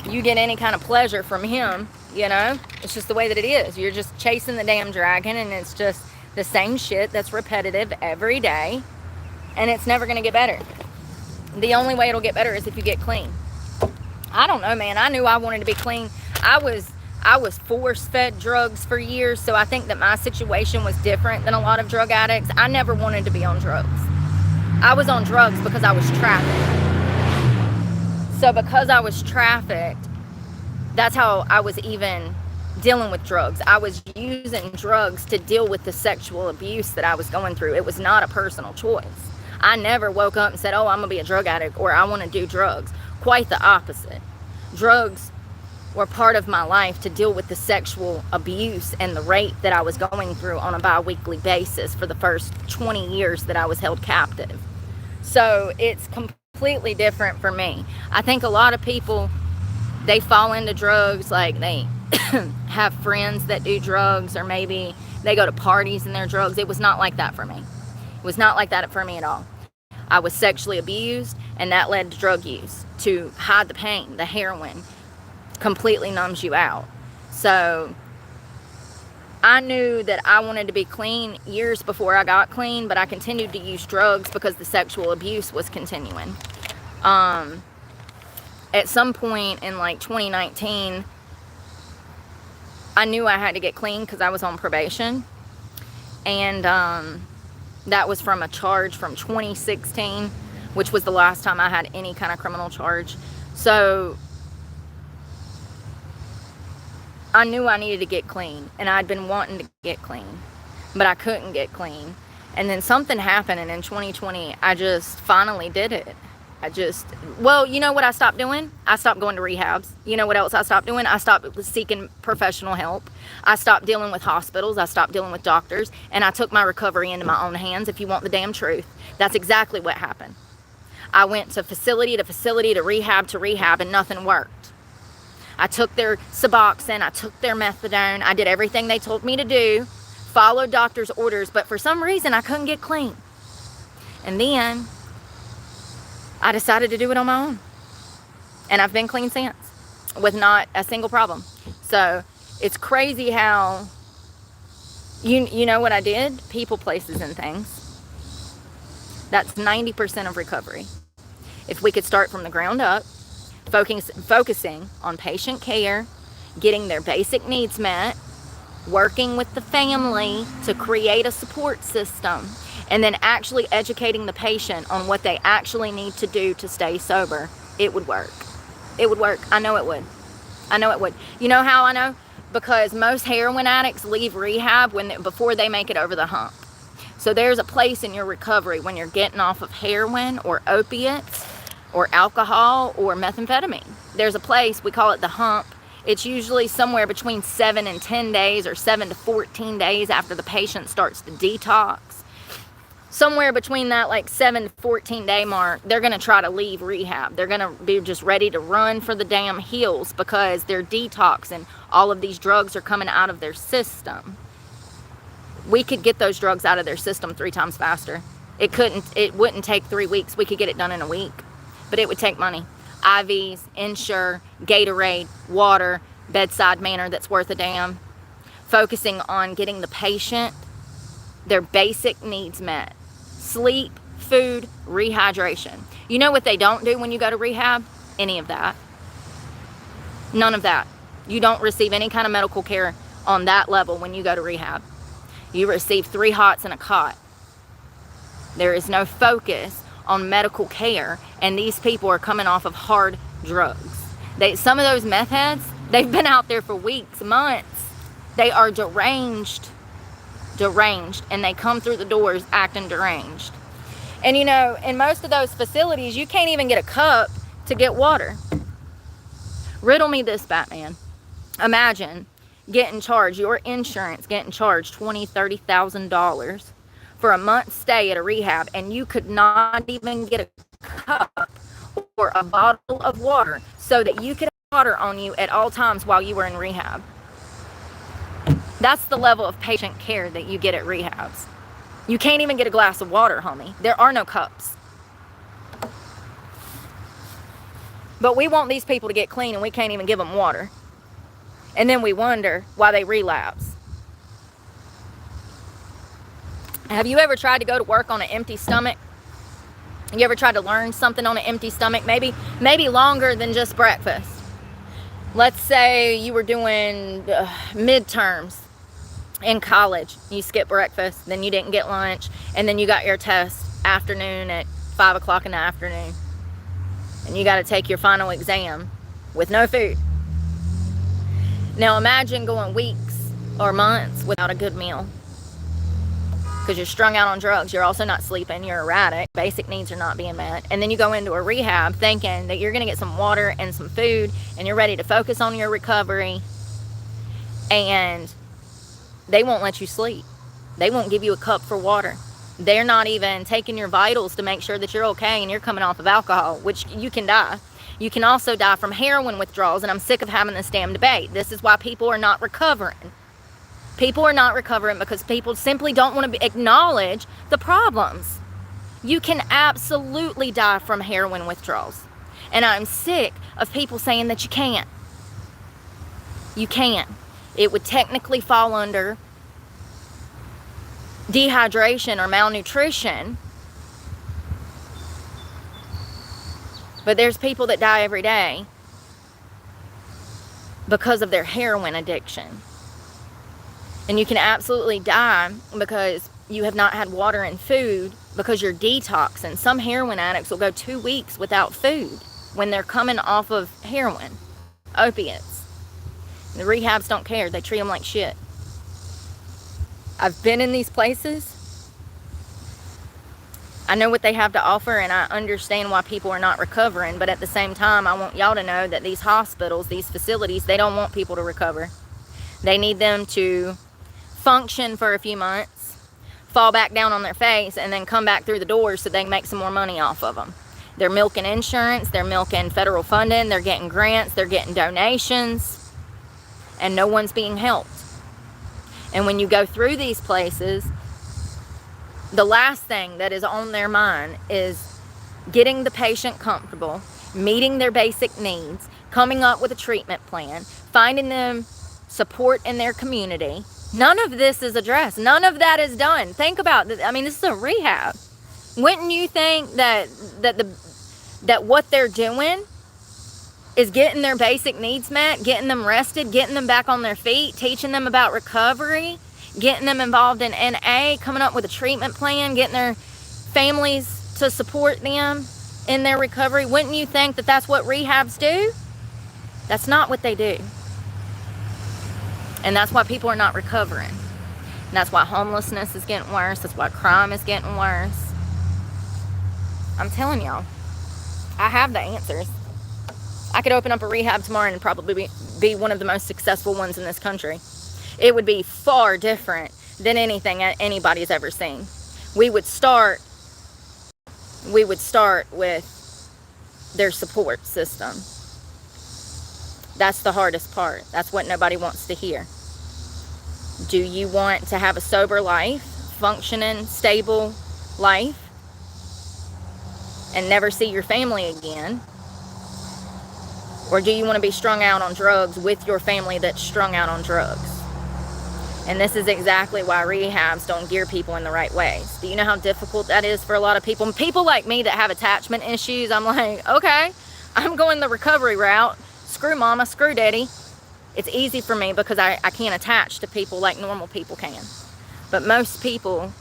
you get any kind of pleasure from him, you know? It's just the way that it is. You're just chasing the damn dragon, and it's just the same shit that's repetitive every day, and it's never going to get better. The only way it'll get better is if you get clean. I don't know, man. I knew I wanted to be clean. I was force-fed drugs for years, so I think that my situation was different than a lot of drug addicts. I never wanted to be on drugs. I was on drugs because I was trafficked. So because I was trafficked, that's how I was even dealing with drugs. I was using drugs to deal with the sexual abuse that I was going through. It was not a personal choice. I never woke up and said, oh, I'm going to be a drug addict, or I want to do drugs. Quite the opposite. Drugs were part of my life to deal with the sexual abuse and the rape that I was going through on a bi-weekly basis for the first 20 years that I was held captive. So it's completely different for me. I think a lot of people, they fall into drugs, like they have friends that do drugs, or maybe they go to parties and they're drugs. It was not like that for me. It was not like that for me at all. I was sexually abused, and that led to drug use to hide the pain. The heroin completely numbs you out. So I knew that I wanted to be clean years before I got clean, but I continued to use drugs because the sexual abuse was continuing. At some point in like 2019, I knew I had to get clean because I was on probation, and that was from a charge from 2016, which was the last time I had any kind of criminal charge. So I knew I needed to get clean, and I'd been wanting to get clean, but I couldn't get clean. And then something happened, and in 2020, I just finally did it. Well, you know what I stopped doing? I stopped going to rehabs. You know what else I stopped doing? I stopped seeking professional help. I stopped dealing with hospitals. I stopped dealing with doctors, and I took my recovery into my own hands, if you want the damn truth. That's exactly what happened. I went to facility to facility, to rehab, and nothing worked. I took their Suboxone, I took their methadone, I did everything they told me to do, followed doctor's orders, but for some reason I couldn't get clean. And then I decided to do it on my own. And I've been clean since, with not a single problem. So it's crazy how, you know what I did? People, places, and things. That's 90% of recovery. If we could start from the ground up, focusing on patient care, getting their basic needs met, working with the family to create a support system, and then actually educating the patient on what they actually need to do to stay sober, it would work. It would work. I know it would. I know it would. You know how I know? Because most heroin addicts leave rehab before they make it over the hump. So there's a place in your recovery when you're getting off of heroin or opiates or alcohol or methamphetamine. There's a place, we call it the hump. It's usually somewhere between 7 and 10 days, or 7 to 14 days after the patient starts to detox. Somewhere between that like 7 to 14 day mark, they're going to try to leave rehab. They're going to be just ready to run for the damn hills because they're detoxing. All of these drugs are coming out of their system. We could get those drugs out of their system 3 times faster It wouldn't take 3 weeks. We could get it done in a week, but it would take money. IVs, Ensure, Gatorade, water, bedside manner that's worth a damn. Focusing on getting the patient their basic needs met. Sleep, food, rehydration. You know what they don't do when you go to rehab? Any of that. None of that. You don't receive any kind of medical care on that level when you go to rehab. You receive 3 hots and a cot. There is no focus on medical care, and these people are coming off of hard drugs. Some of those meth heads, they've been out there for weeks, months. They are deranged, and they come through the doors acting deranged. And you know, in most of those facilities, you can't even get a cup to get water. Riddle me this, Batman. Imagine getting charged, your insurance getting charged $20,000, $30,000 for a month's stay at a rehab, and you could not even get a cup or a bottle of water so that you could have water on you at all times while you were in rehab. That's the level of patient care that you get at rehabs. You can't even get a glass of water, homie. There are no cups. But we want these people to get clean, and we can't even give them water. And then we wonder why they relapse. Have you ever tried to go to work on an empty stomach? You ever tried to learn something on an empty stomach? Maybe longer than just breakfast. Let's say you were doing midterms in college. You skipped breakfast, then you didn't get lunch, and then you got your test afternoon at 5 o'clock in the afternoon. And you got to take your final exam with no food. Now imagine going weeks or months without a good meal. Because you're strung out on drugs. You're also not sleeping. You're erratic. Basic needs are not being met. And then you go into a rehab thinking that you're going to get some water and some food, and you're ready to focus on your recovery. And they won't let you sleep. They won't give you a cup for water. They're not even taking your vitals to make sure that you're okay, and you're coming off of alcohol, which you can die. You can also die from heroin withdrawals, and I'm sick of having this damn debate. This is why people are not recovering. People are not recovering because people simply don't want to acknowledge the problems. You can absolutely die from heroin withdrawals. And I'm sick of people saying that you can't. You can't. It would technically fall under dehydration or malnutrition. But there's people that die every day because of their heroin addiction. And you can absolutely die because you have not had water and food because you're detoxing. Some heroin addicts will go 2 weeks without food when they're coming off of heroin, opiates. The rehabs don't care. They treat them like shit. I've been in these places. I know what they have to offer, and I understand why people are not recovering. But at the same time, I want y'all to know that these hospitals, these facilities, they don't want people to recover. They need them to function for a few months, fall back down on their face, and then come back through the doors so they can make some more money off of them. They're milking insurance, they're milking federal funding, they're getting grants, they're getting donations, and no one's being helped. And when you go through these places, the last thing that is on their mind is getting the patient comfortable, meeting their basic needs, coming up with a treatment plan, finding them support in their community. None of this is addressed. None of that is done. Think about it. I mean, this is a rehab. Wouldn't you think that what they're doing is getting their basic needs met, getting them rested, getting them back on their feet, teaching them about recovery, getting them involved in NA, coming up with a treatment plan, getting their families to support them in their recovery? Wouldn't you think that that's what rehabs do? That's not what they do. And that's why people are not recovering. And that's why homelessness is getting worse. That's why crime is getting worse. I'm telling y'all, I have the answers. I could open up a rehab tomorrow and probably be one of the most successful ones in this country. It would be far different than anything anybody's ever seen. We would start with their support system. That's the hardest part. That's what nobody wants to hear. Do you want to have a sober life, functioning, stable life? and never see your family again? Or do you want to be strung out on drugs with your family that's strung out on drugs? And this is exactly why rehabs don't gear people in the right ways. Do you know how difficult that is for a lot of people? And people like me that have attachment issues, I'm like, okay, I'm going the recovery route. Screw mama, screw daddy. It's easy for me because I can't attach to people like normal people can. But most people,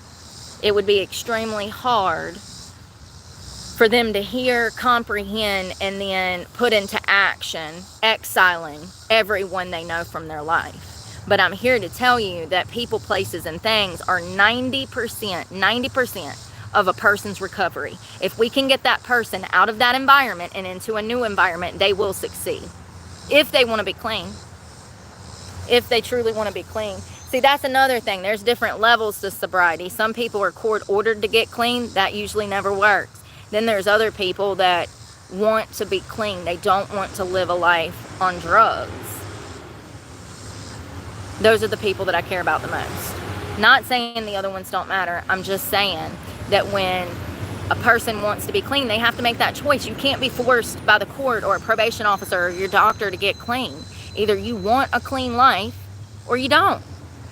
it would be extremely hard for them to hear, comprehend, and then put into action, exiling everyone they know from their life. But I'm here to tell you that people, places, and things are 90% of a person's recovery. If we can get that person out of that environment and into a new environment, they will succeed. If they want to be clean. If they truly want to be clean. See, that's another thing. There's different levels to sobriety. Some people are court ordered to get clean. That usually never works. Then there's other people that want to be clean. They don't want to live a life on drugs. Those are the people that I care about the most. Not saying the other ones don't matter. I'm just saying that when a person wants to be clean, they have to make that choice. You can't be forced by the court or a probation officer or your doctor to get clean. Either you want a clean life or you don't.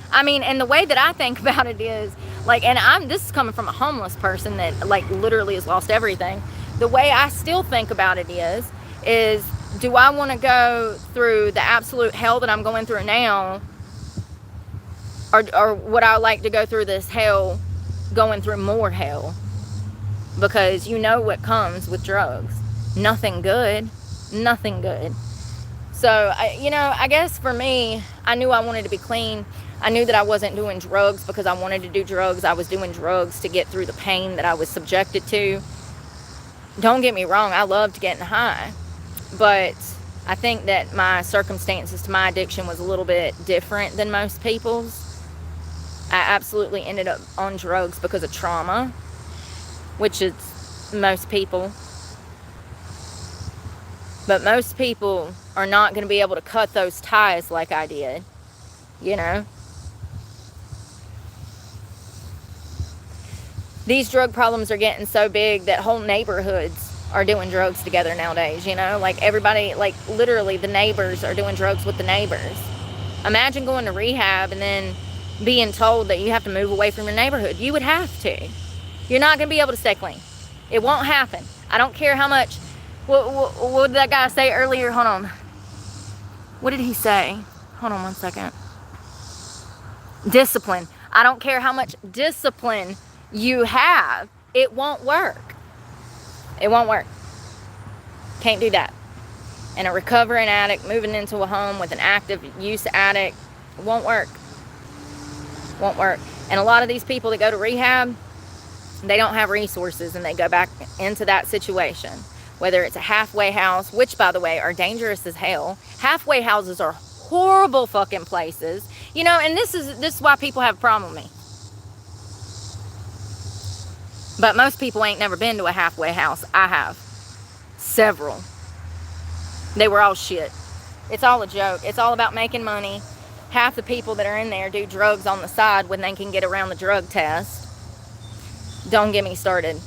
I mean, and the way that I think about it is, like, and this is coming from a homeless person that, like, literally has lost everything. The way I still think about it is do I want to go through the absolute hell that I'm going through now, or would I like to go through this hell going through more hell? Because you know what comes with drugs. Nothing good. Nothing good. So, I guess for me, I knew I wanted to be clean. I knew that I wasn't doing drugs because I wanted to do drugs. I was doing drugs to get through the pain that I was subjected to. Don't get me wrong, I loved getting high. But I think that my circumstances to my addiction was a little bit different than most people's. I absolutely ended up on drugs because of trauma, which is most people. But most people are not going to be able to cut those ties like I did, These drug problems are getting so big that whole neighborhoods are doing drugs together nowadays, Like everybody, like literally the neighbors are doing drugs with the neighbors. Imagine going to rehab and then being told that you have to move away from your neighborhood. You would have to. You're not going to be able to stay clean. It won't happen. I don't care how much. What did that guy say earlier? Hold on. What did he say? Hold on one second. Discipline. I don't care how much discipline you have. It won't work. It won't work. Can't do that. And a recovering addict moving into a home with an active use addict, it won't work. Won't work. And a lot of these people that go to rehab, they don't have resources and they go back into that situation. Whether it's a halfway house, which, by the way, are dangerous as hell. Halfway houses are horrible fucking places. And this is why people have a problem with me. But most people ain't never been to a halfway house. I have. Several. They were all shit. It's all a joke. It's all about making money. Half the people that are in there do drugs on the side when they can get around the drug test. Don't get me started.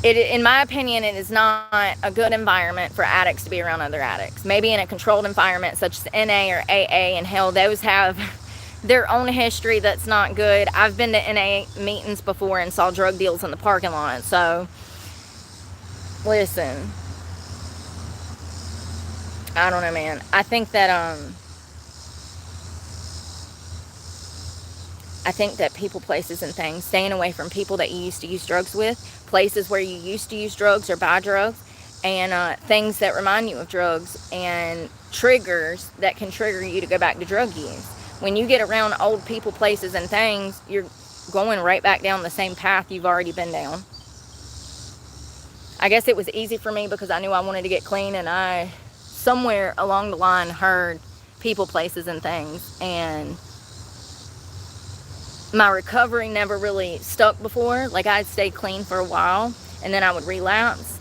In my opinion, it is not a good environment for addicts to be around other addicts. Maybe in a controlled environment such as NA or AA, and hell, those have their own history that's not good. I've been to NA meetings before and saw drug deals in the parking lot. So, listen. I don't know, man. I think that people, places, and things, staying away from people that you used to use drugs with, places where you used to use drugs or buy drugs, and things that remind you of drugs, and triggers that can trigger you to go back to drug use. When you get around old people, places, and things, you're going right back down the same path you've already been down. I guess it was easy for me because I knew I wanted to get clean, and I, somewhere along the line, heard people, places, and things, and my recovery never really stuck before. Like, I'd stay clean for a while and then I would relapse.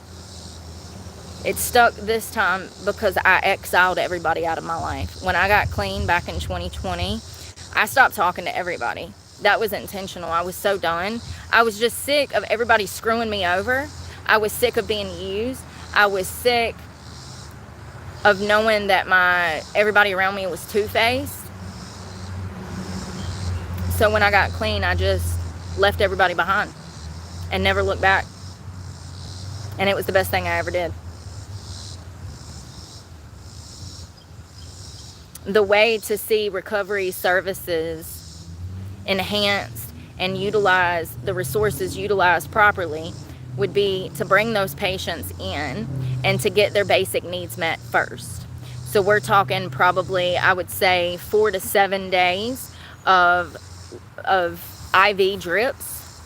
It stuck this time because I exiled everybody out of my life. When I got clean back in 2020, I stopped talking to everybody. That was intentional. I was so done. I was just sick of everybody screwing me over. I was sick of being used. I was sick of knowing that everybody around me was two-faced. So when I got clean, I just left everybody behind and never looked back. And it was the best thing I ever did. The way to see recovery services enhanced and utilize the resources utilized properly would be to bring those patients in and to get their basic needs met first. So we're talking probably, I would say, 4 to 7 days of IV drips.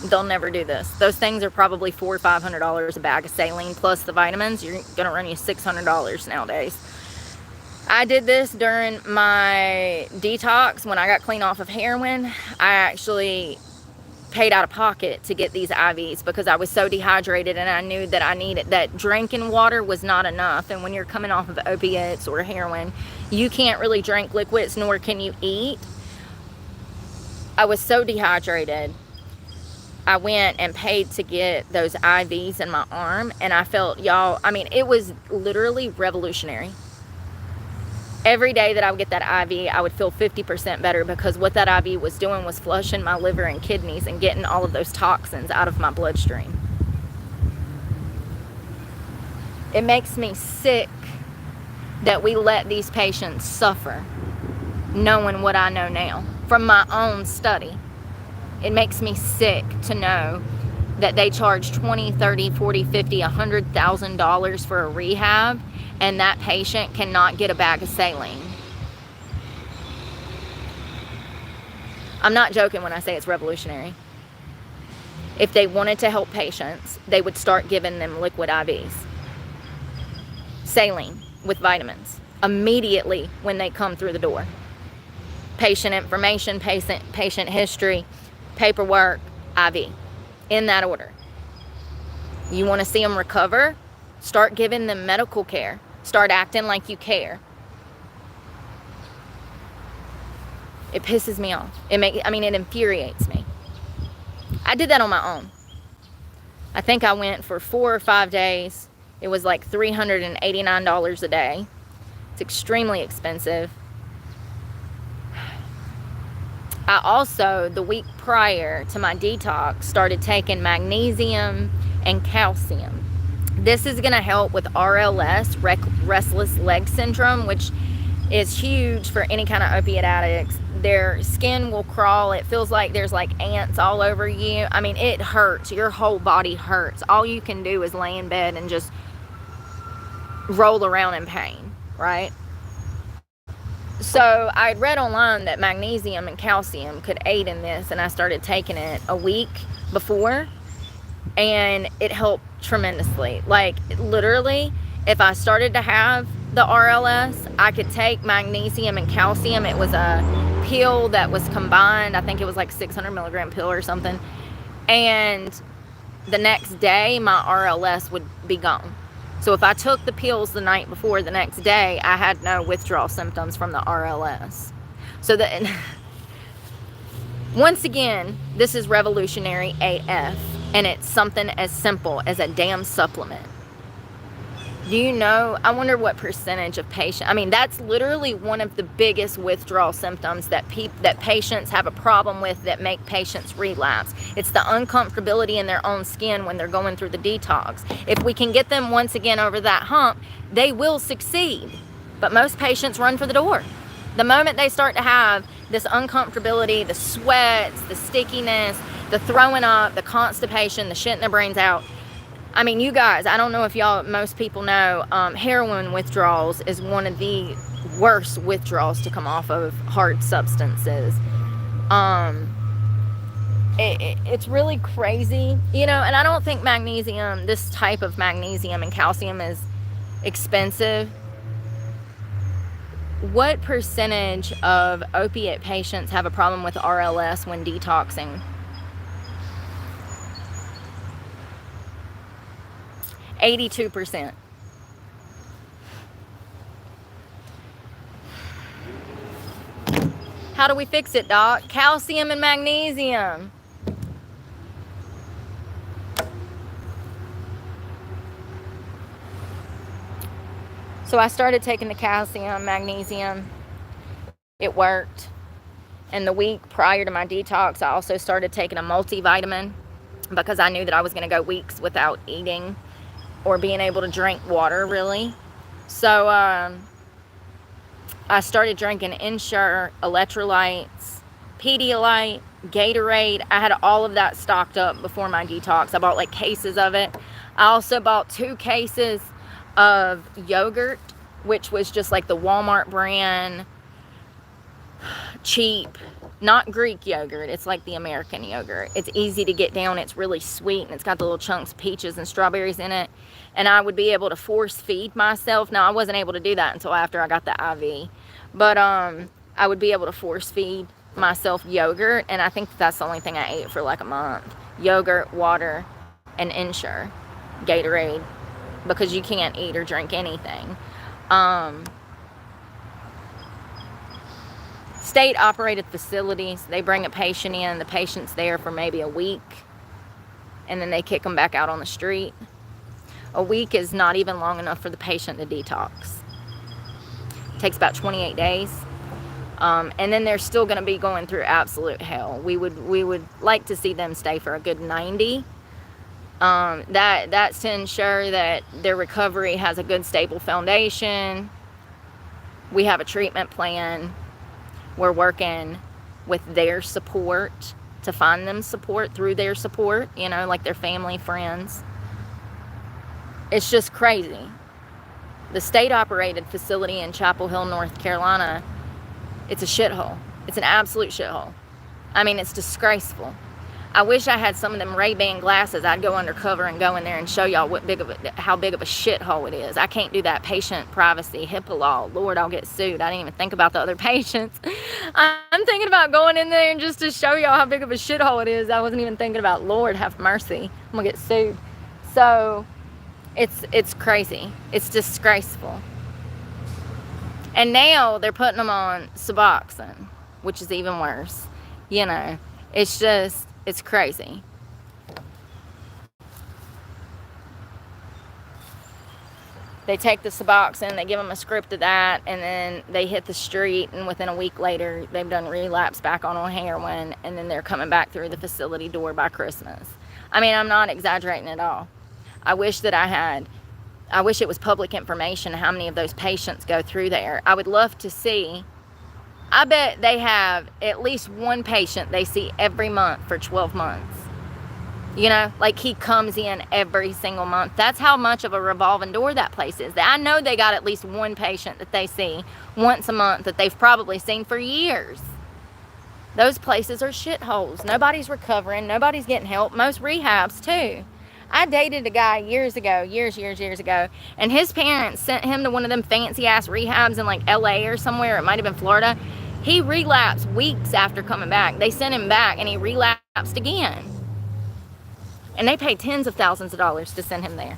They'll never do this. Those things are probably $400 or $500 a bag of saline plus the vitamins. You're gonna run you $600 nowadays. I did this during my detox when I got clean off of heroin. I actually paid out of pocket to get these IVs because I was so dehydrated, and I knew that I needed that. Drinking water was not enough, and when you're coming off of opiates or heroin, you can't really drink liquids, nor can you eat. I was so dehydrated. I went and paid to get those IVs in my arm, and I felt, y'all, I mean, it was literally revolutionary. Every day that I would get that IV, I would feel 50% better, because what that IV was doing was flushing my liver and kidneys and getting all of those toxins out of my bloodstream. It makes me sick that we let these patients suffer, knowing what I know now from my own study. It makes me sick to know that they charge $20, $30, $40, $50, $100,000 for a rehab, and that patient cannot get a bag of saline. I'm not joking when I say it's revolutionary. If they wanted to help patients, they would start giving them liquid IVs. Saline with vitamins immediately when they come through the door. Patient information, patient history, paperwork, IV, in that order. You want to see them recover? Start giving them medical care. Start acting like you care. It pisses me off. It infuriates me. I did that on my own. I think I went for 4 or 5 days. It was like $389 a day. It's extremely expensive. I also, the week prior to my detox, started taking magnesium and calcium. This is going to help with RLS, restless leg syndrome, which is huge for any kind of opiate addicts. Their skin will crawl. It feels like there's like ants all over you. I mean, it hurts. Your whole body hurts. All you can do is lay in bed and just roll around in pain, right? So I'd read online that magnesium and calcium could aid in this, and I started taking it a week before, and it helped tremendously. Like, literally, if I started to have the RLS, I could take magnesium and calcium. It was a pill that was combined. I think it was like 600 milligram pill or something. And the next day, my RLS would be gone. So if I took the pills the night before, the next day, I had no withdrawal symptoms from the RLS. So that, once again, this is revolutionary AF. And it's something as simple as a damn supplement. Do you know, I wonder what percentage of patients, I mean, that's literally one of the biggest withdrawal symptoms that patients have a problem with, that make patients relapse. It's the uncomfortability in their own skin when they're going through the detox. If we can get them once again over that hump, they will succeed. But most patients run for the door. The moment they start to have this uncomfortability, the sweats, the stickiness, the throwing up, the constipation, the shit in their brains out. I mean, you guys, I don't know if most people know, heroin withdrawals is one of the worst withdrawals to come off of hard substances. It's really crazy, you know, and I don't think magnesium, this type of magnesium and calcium, is expensive. What percentage of opiate patients have a problem with RLS when detoxing? 82%. How do we fix it, Doc? Calcium and magnesium. So I started taking the calcium, magnesium. It worked. And the week prior to my detox, I also started taking a multivitamin because I knew that I was going to go weeks without eating or being able to drink water, really. So I started drinking Ensure, electrolytes, Pedialyte, Gatorade. I had all of that stocked up before my detox. I bought like cases of it. I also bought 2 cases of yogurt, which was just like the Walmart brand, cheap, not Greek yogurt. It's like the American yogurt. It's easy to get down. It's really sweet, and it's got the little chunks of peaches and strawberries in it. And I would be able to force feed myself. Now, I wasn't able to do that until after I got the IV. But I would be able to force feed myself yogurt, and I think that's the only thing I ate for like a month. Yogurt, water, and Ensure, Gatorade, because you can't eat or drink anything. State-operated facilities, they bring a patient in, the patient's there for maybe a week, and then they kick them back out on the street. A week is not even long enough for the patient to detox. It takes about 28 days. And then they're still going to be going through absolute hell. We would like to see them stay for a good 90. That's to ensure that their recovery has a good, stable foundation. We have a treatment plan. We're working with their support to find them support through their support, like their family, friends. It's just crazy. The state-operated facility in Chapel Hill, North Carolina, it's a shithole. It's an absolute shithole. I mean, it's disgraceful. I wish I had some of them Ray-Ban glasses. I'd go undercover and go in there and show y'all how big of a shithole it is. I can't do that. Patient privacy, HIPAA law. Lord, I'll get sued. I didn't even think about the other patients. I'm thinking about going in there and just to show y'all how big of a shithole it is. I wasn't even thinking about, Lord, have mercy. I'm going to get sued. So it's crazy. It's disgraceful. And now they're putting them on Suboxone, which is even worse. It's crazy. They take the Suboxone, they give them a script of that, and then they hit the street, and within a week later, they've done relapse back on heroin, and then they're coming back through the facility door by Christmas. I mean, I'm not exaggerating at all. I wish it was public information how many of those patients go through there. I would love to see. I bet they have at least one patient they see every month for 12 months. Like he comes in every single month. That's how much of a revolving door that place is. I know they got at least one patient that they see once a month that they've probably seen for years. Those places are shitholes. Nobody's recovering. Nobody's getting help. Most rehabs too. I dated a guy years ago, and his parents sent him to one of them fancy ass rehabs in like LA or somewhere. It might have been Florida. He relapsed weeks after coming back. They sent him back and he relapsed again. And they paid tens of thousands of dollars to send him there.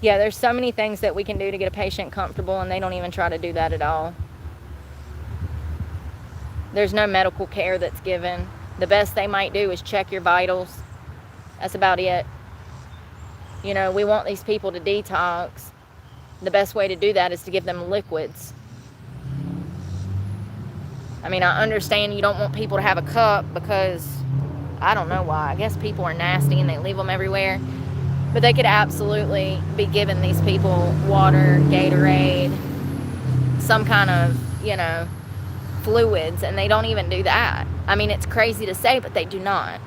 Yeah, there's so many things that we can do to get a patient comfortable, and they don't even try to do that at all. There's no medical care that's given. The best they might do is check your vitals. That's about it. We want these people to detox. The best way to do that is to give them liquids. I mean, I understand you don't want people to have a cup because, I don't know why. I guess people are nasty and they leave them everywhere. But they could absolutely be giving these people water, Gatorade, some kind of, fluids, and they don't even do that. I mean, it's crazy to say, but they do not.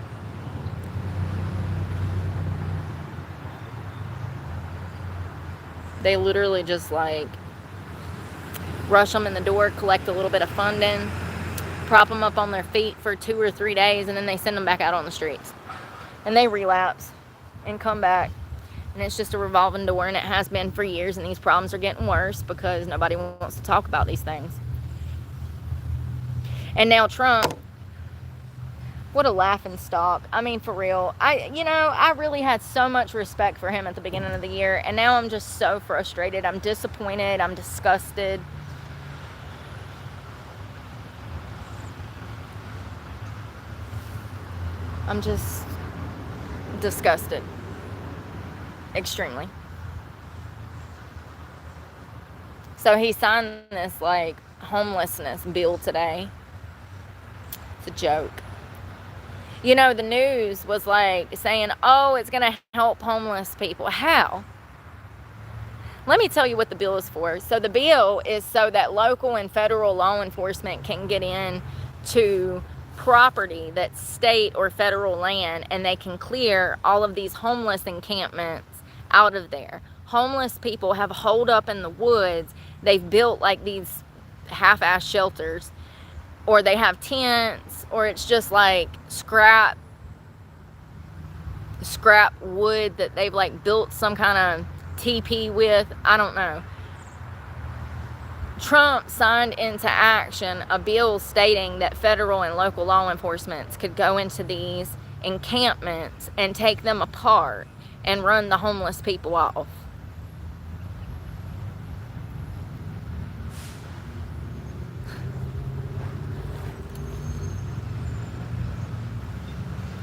They literally just rush them in the door, collect a little bit of funding, prop them up on their feet for 2 or 3 days, and then they send them back out on the streets. And they relapse and come back. And it's just a revolving door, and it has been for years, and these problems are getting worse because nobody wants to talk about these things. And now Trump, what a laughing stock. I mean, for real. I really had so much respect for him at the beginning of the year, and now I'm just so frustrated. I'm disappointed. I'm disgusted. I'm just disgusted. Extremely. So he signed this, like, homelessness bill today. It's a joke. You know, the news was, like, saying, oh, it's going to help homeless people. How? Let me tell you what the bill is for. So the bill is so that local and federal law enforcement can get in to property that's state or federal land, and they can clear all of these homeless encampments out of there. Homeless people have holed up in the woods. They've built like these half-ass shelters, or they have tents, or it's just like scrap wood that they've like built some kind of teepee with. I don't know. Trump signed into action a bill stating that federal and local law enforcement could go into these encampments and take them apart and run the homeless people off.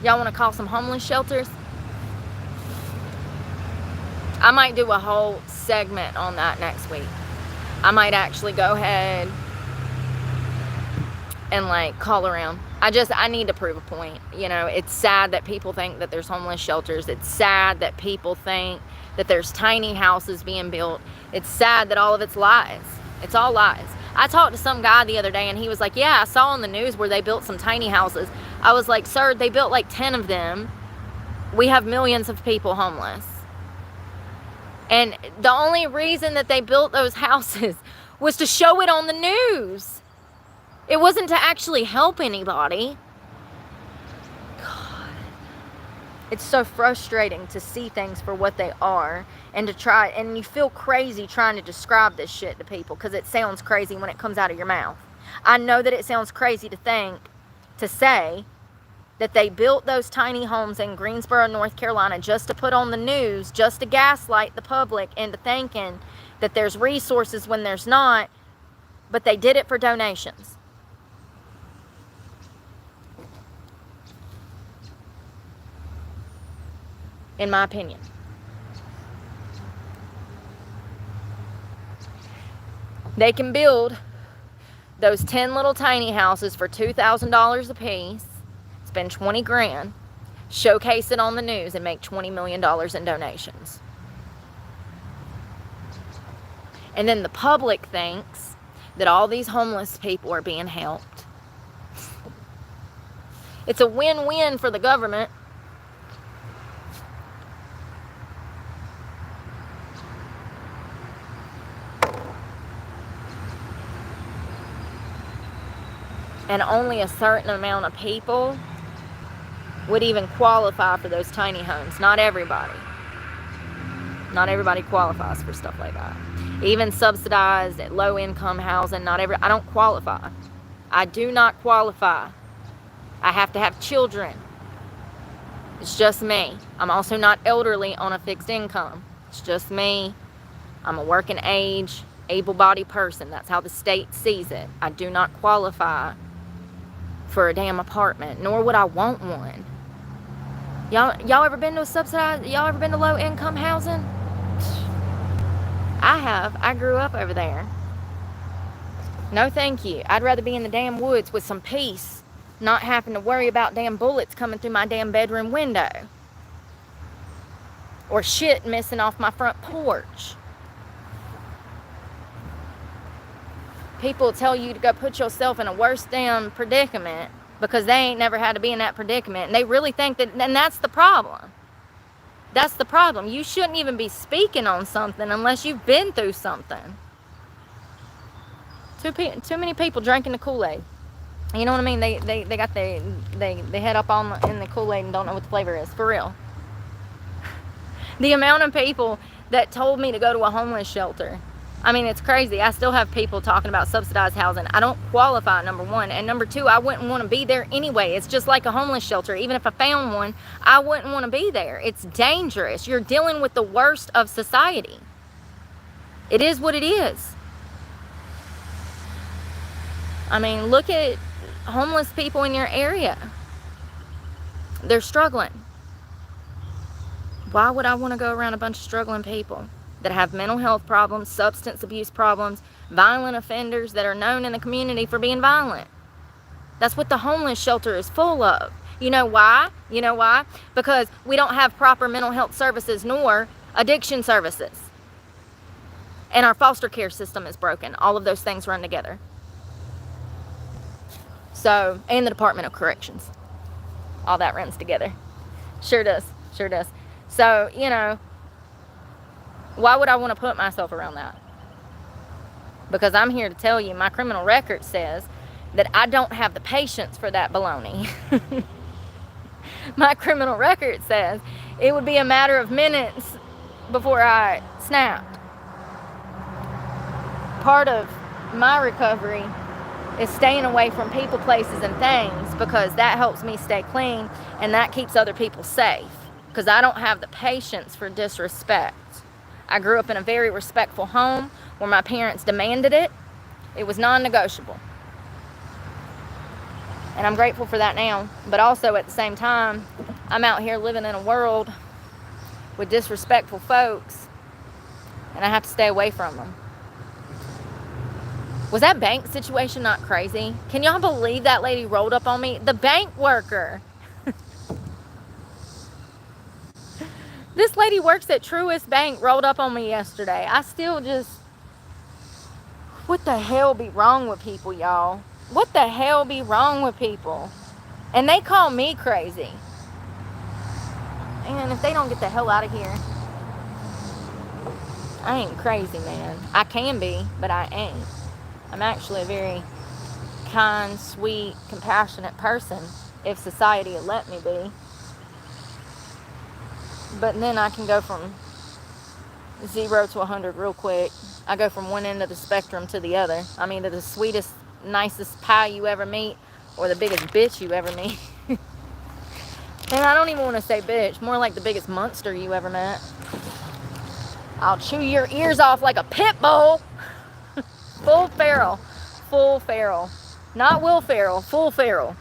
Y'all want to call some homeless shelters? I might do a whole segment on that next week. I might actually go ahead and like call around. I need to prove a point. You know, it's sad that people think that there's homeless shelters. It's sad that people think that there's tiny houses being built. It's sad that all of it's lies. It's all lies. I talked to some guy the other day and he was like, yeah, I saw on the news where they built some tiny houses. I was like, sir, they built like 10 of them. We have millions of people homeless. And the only reason that they built those houses was to show it on the news. It wasn't to actually help anybody. God. It's so frustrating to see things for what they are and to try, and you feel crazy trying to describe this shit to people because it sounds crazy when it comes out of your mouth. I know that it sounds crazy to say that they built those tiny homes in Greensboro, North Carolina just to put on the news, just to gaslight the public into thinking that there's resources when there's not, but they did it for donations. In my opinion. They can build those 10 little tiny houses for $2,000 a piece, spend 20 grand, showcase it on the news, and make $20 million in donations. And then the public thinks that all these homeless people are being helped. It's a win-win for the government. And only a certain amount of people would even qualify for those tiny homes. Not everybody. Not everybody qualifies for stuff like that. Even subsidized low-income housing, I don't qualify. I do not qualify. I have to have children. It's just me. I'm also not elderly on a fixed income. It's just me. I'm a working age, able-bodied person. That's how the state sees it. I do not qualify for a damn apartment, nor would I want one. Y'all ever been to a subsidized, y'all ever been to low income housing? I have. I grew up over there. No thank you. I'd rather be in the damn woods with some peace, not having to worry about damn bullets coming through my damn bedroom window. Or shit missing off my front porch. People tell you to go put yourself in a worse damn predicament because they ain't never had to be in that predicament. And they really think that, and that's the problem. That's the problem. You shouldn't even be speaking on something unless you've been through something. Too many people drinking the Kool-Aid. You know what I mean? They got they head up in the Kool-Aid and don't know what the flavor is. For real. The amount of people that told me to go to a homeless shelter. I mean, it's crazy. I still have people talking about subsidized housing. I don't qualify, number one. And number two, I wouldn't want to be there anyway. It's just like a homeless shelter. Even if I found one, I wouldn't want to be there. It's dangerous. You're dealing with the worst of society. It is what it is. I mean, look at homeless people in your area. They're struggling. Why would I want to go around a bunch of struggling people that have mental health problems, substance abuse problems, violent offenders that are known in the community for being violent? That's what the homeless shelter is full of. You know why? You know why? Because we don't have proper mental health services nor addiction services. And our foster care system is broken. All of those things run together. So, and the Department of Corrections. All that runs together. Sure does. Sure does. So, you know, why would I want to put myself around that? Because I'm here to tell you, my criminal record says that I don't have the patience for that baloney. My criminal record says it would be a matter of minutes before I snapped. Part of my recovery is staying away from people, places, and things, because that helps me stay clean and that keeps other people safe. Because I don't have the patience for disrespect. I grew up in a very respectful home where my parents demanded it. It was non-negotiable. And I'm grateful for that now. But also at the same time, I'm out here living in a world with disrespectful folks, and I have to stay away from them. Was that bank situation not crazy? Can y'all believe that lady rolled up on me? The bank worker. This lady works at Truist Bank, rolled up on me yesterday. I still just... What the hell be wrong with people, y'all? What the hell be wrong with people? And they call me crazy. And if they don't get the hell out of here... I ain't crazy, man. I can be, but I ain't. I'm actually a very kind, sweet, compassionate person, if society would let me be. But then I can go from 0 to 100 real quick. I go from one end of the spectrum to the other. I'm either the sweetest, nicest pie you ever meet, or the biggest bitch you ever meet. And I don't even want to say bitch, more like the biggest monster you ever met. I'll chew your ears off like a pit bull. Full feral. Full feral. Not Will Ferrell, full feral.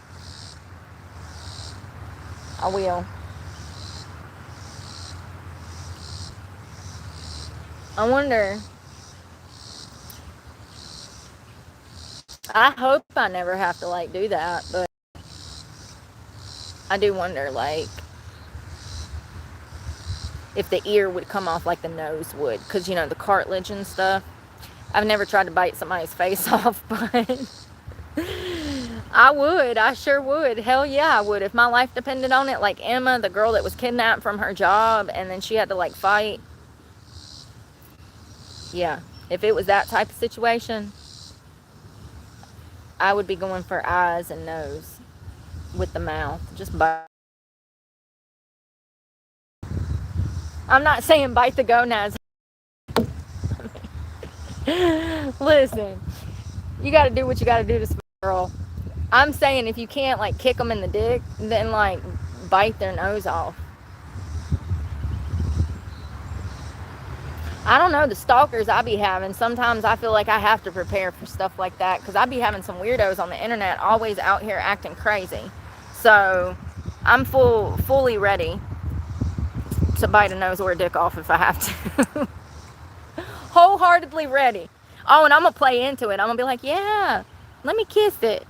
I will. I wonder... I hope I never have to, like, do that, but I do wonder, like, if the ear would come off like the nose would. Because, you know, the cartilage and stuff. I've never tried to bite somebody's face off, but I would. I sure would. Hell yeah, I would. If my life depended on it. Like Emma, the girl that was kidnapped from her job, and then she had to, like, fight. Yeah. If it was that type of situation, I would be going for eyes and nose with the mouth. Just bite. I'm not saying bite the gonads. Listen, you got to do what you got to do to some girl. I'm saying if you can't, like, kick them in the dick, then, like, bite their nose off. I don't know, the stalkers I be having, sometimes I feel like I have to prepare for stuff like that, because I be having some weirdos on the internet always out here acting crazy. So I'm fully ready to bite a nose or a dick off if I have to. Wholeheartedly ready. Oh, and I'm gonna play into it. I'm gonna be like, yeah, let me kiss it.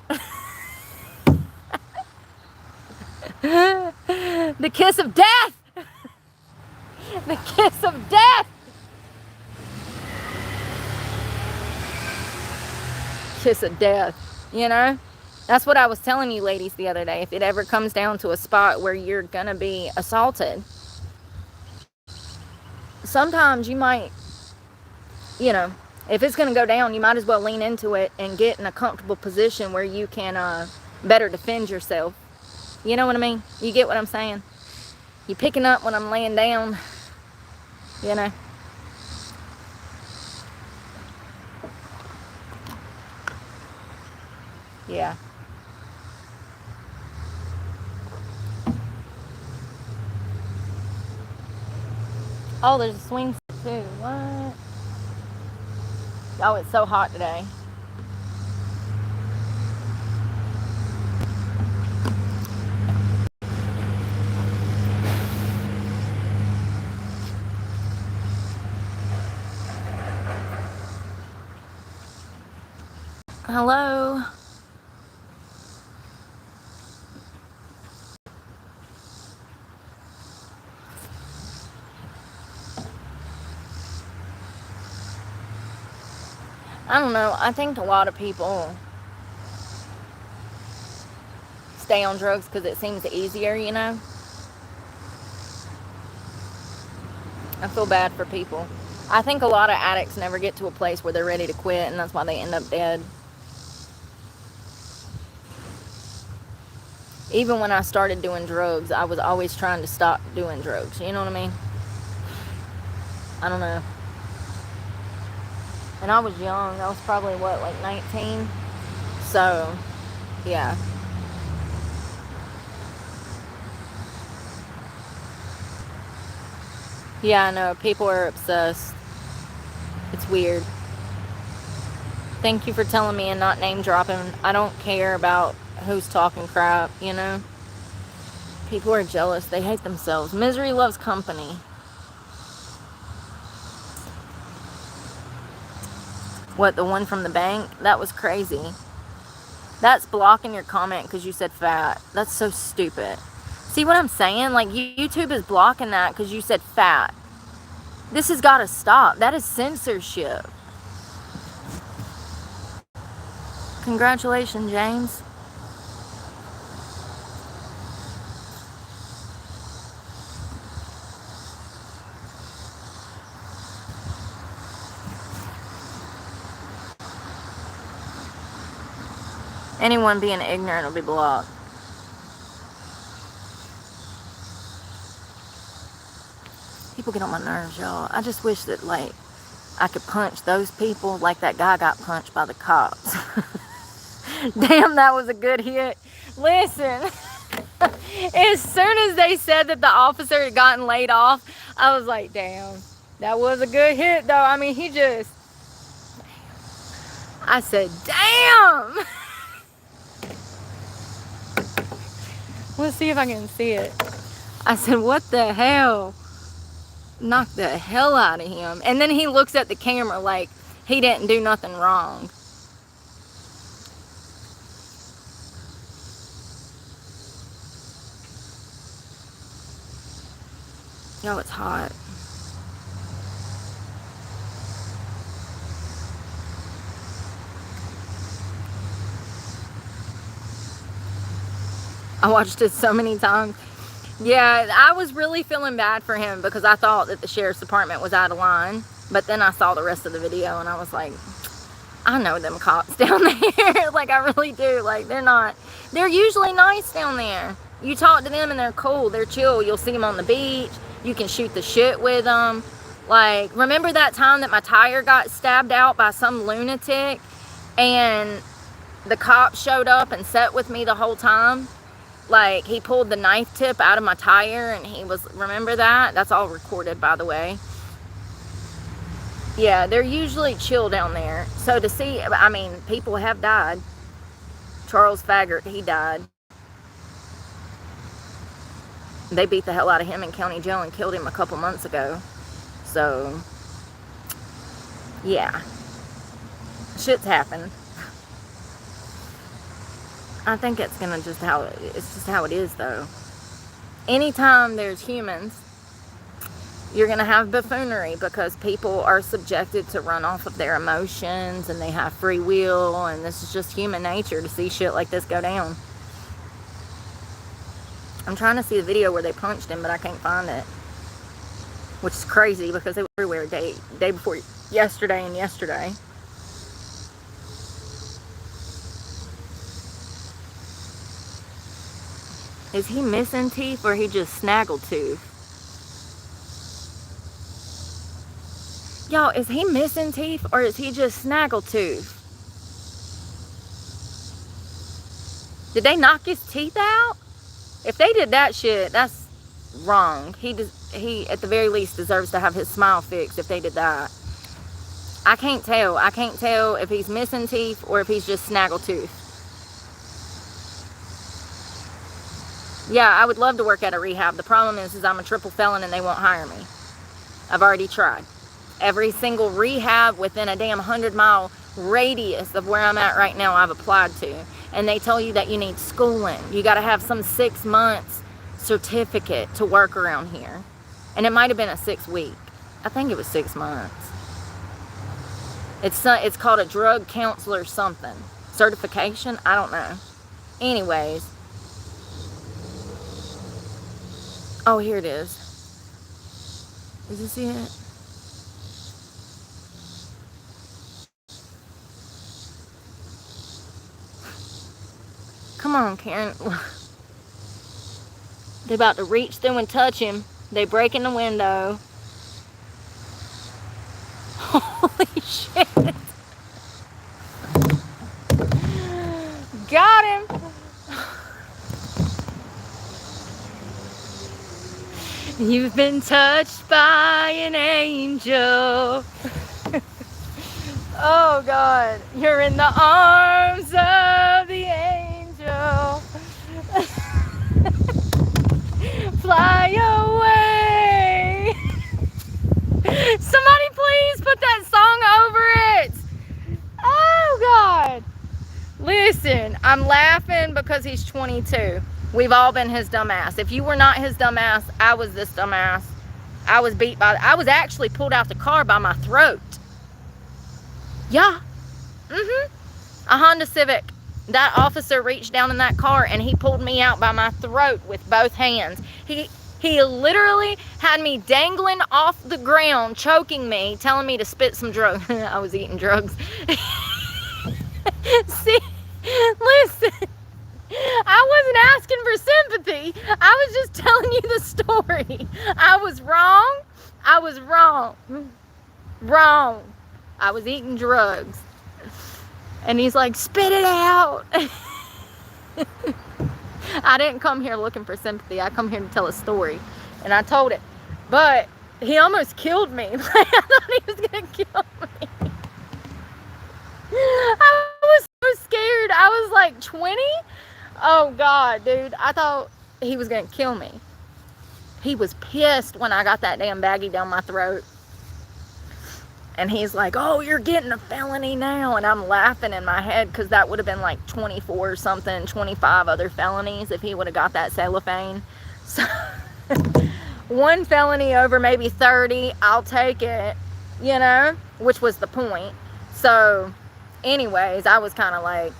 The kiss of death. The kiss of death. Kiss of death, you know? That's what I was telling you ladies the other day. If it ever comes down to a spot where you're gonna be assaulted, sometimes you might, you know, if it's gonna go down, you might as well lean into it and get in a comfortable position where you can better defend yourself. You know what I mean? You get what I'm saying? You picking up when I'm laying down, you know? Yeah. Oh, there's a swing set too. What? Oh, it's so hot today. Hello. I don't know. I think a lot of people stay on drugs because it seems easier, you know? I feel bad for people. I think a lot of addicts never get to a place where they're ready to quit, and that's why they end up dead. Even when I started doing drugs, I was always trying to stop doing drugs. You know what I mean? I don't know. And I was young. I was probably, what, like 19? So, yeah. Yeah, I know. People are obsessed. It's weird. Thank you for telling me and not name dropping. I don't care about who's talking crap, you know? People are jealous. They hate themselves. Misery loves company. What, the one from the bank? That was crazy. That's blocking your comment because you said fat. That's so stupid. See what I'm saying? Like, YouTube is blocking that because you said fat. This has got to stop. That is censorship. Congratulations, James. Anyone being ignorant will be blocked. People get on my nerves, y'all. I just wish that, like, I could punch those people like that guy got punched by the cops. Damn, that was a good hit. Listen, as soon as they said that the officer had gotten laid off, I was like, damn, that was a good hit, though. I mean, I said, damn. Let's see if I can see it. I said, what the hell? Knocked the hell out of him. And then he looks at the camera like he didn't do nothing wrong. Yo, it's hot. I watched it so many times. Yeah, I was really feeling bad for him because I thought that the sheriff's department was out of line. But then I saw the rest of the video and I was like, I know them cops down there. Like, I really do. Like, they're usually nice down there. You talk to them and they're cool. They're chill. You'll see them on the beach. You can shoot the shit with them. Like, remember that time that my tire got stabbed out by some lunatic and the cop showed up and sat with me the whole time? Like, he pulled the knife tip out of my tire and remember that? That's all recorded, by the way. Yeah, they're usually chill down there. So to see, I mean, people have died. Charles Faggart, he died. They beat the hell out of him in county jail and killed him a couple months ago. So, yeah. Shit's happened. I think it's just how it is, though. Anytime there's humans, you're going to have buffoonery because people are subjected to run off of their emotions and they have free will, and this is just human nature to see shit like this go down. I'm trying to see the video where they punched him, but I can't find it. Which is crazy because they were everywhere day before yesterday and yesterday. Is he missing teeth or he just snaggletooth? Y'all, is he missing teeth or is he just snaggletooth? Did they knock his teeth out? If they did that shit, that's wrong. He at the very least deserves to have his smile fixed if they did that. I can't tell. I can't tell if he's missing teeth or if he's just snaggletooth. Yeah, I would love to work at a rehab. The problem is I'm a triple felon and they won't hire me. I've already tried. Every single rehab within a damn 100-mile radius of where I'm at right now, I've applied to. And they tell you that you need schooling. You got to have some 6 months certificate to work around here. And it might have been a 6-week. I think it was 6 months. It's called a drug counselor something. Certification? I don't know. Anyways. Oh, here it is. Did you see it? Come on, Karen. They're about to reach through and touch him. They break in the window. Holy shit. Got him. You've been touched by an angel. Oh God, you're in the arms of the angel. Fly away. Somebody please put that song over it. Oh God. Listen, I'm laughing because he's 22. We've all been his dumbass. If you were not his dumbass, I was this dumbass. I was actually pulled out the car by my throat. Yeah. A Honda Civic. That officer reached down in that car and he pulled me out by my throat with both hands. He literally had me dangling off the ground, choking me, telling me to spit some drugs. I was eating drugs. See, listen. I wasn't asking for sympathy. I was just telling you the story. I was wrong. I was wrong. Wrong. I was eating drugs. And he's like, spit it out. I didn't come here looking for sympathy. I come here to tell a story. And I told it. But he almost killed me. I thought he was going to kill me. I was so scared. I was like 20. Oh God, dude. I thought he was going to kill me. He was pissed when I got that damn baggie down my throat. And he's like, oh, you're getting a felony now. And I'm laughing in my head because that would have been like 24 or something, 25 other felonies if he would have got that cellophane. So, one felony over maybe 30, I'll take it, you know, which was the point. So, anyways, I was kind of like,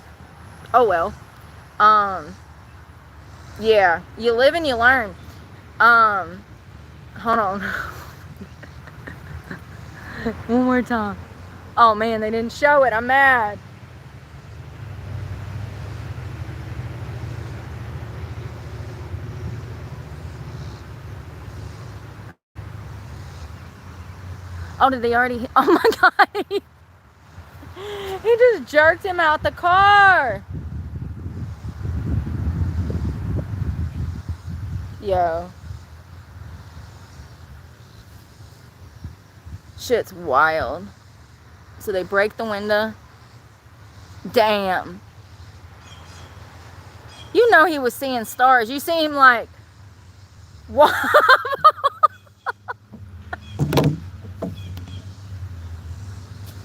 oh, well. Yeah, you live and you learn. Hold on. One more time. Oh man, they didn't show it. I'm mad. Oh, did they already? Oh my God. He just jerked him out the car. Yo. Shit's wild. So they break the window. Damn. You know he was seeing stars. You see him like, what?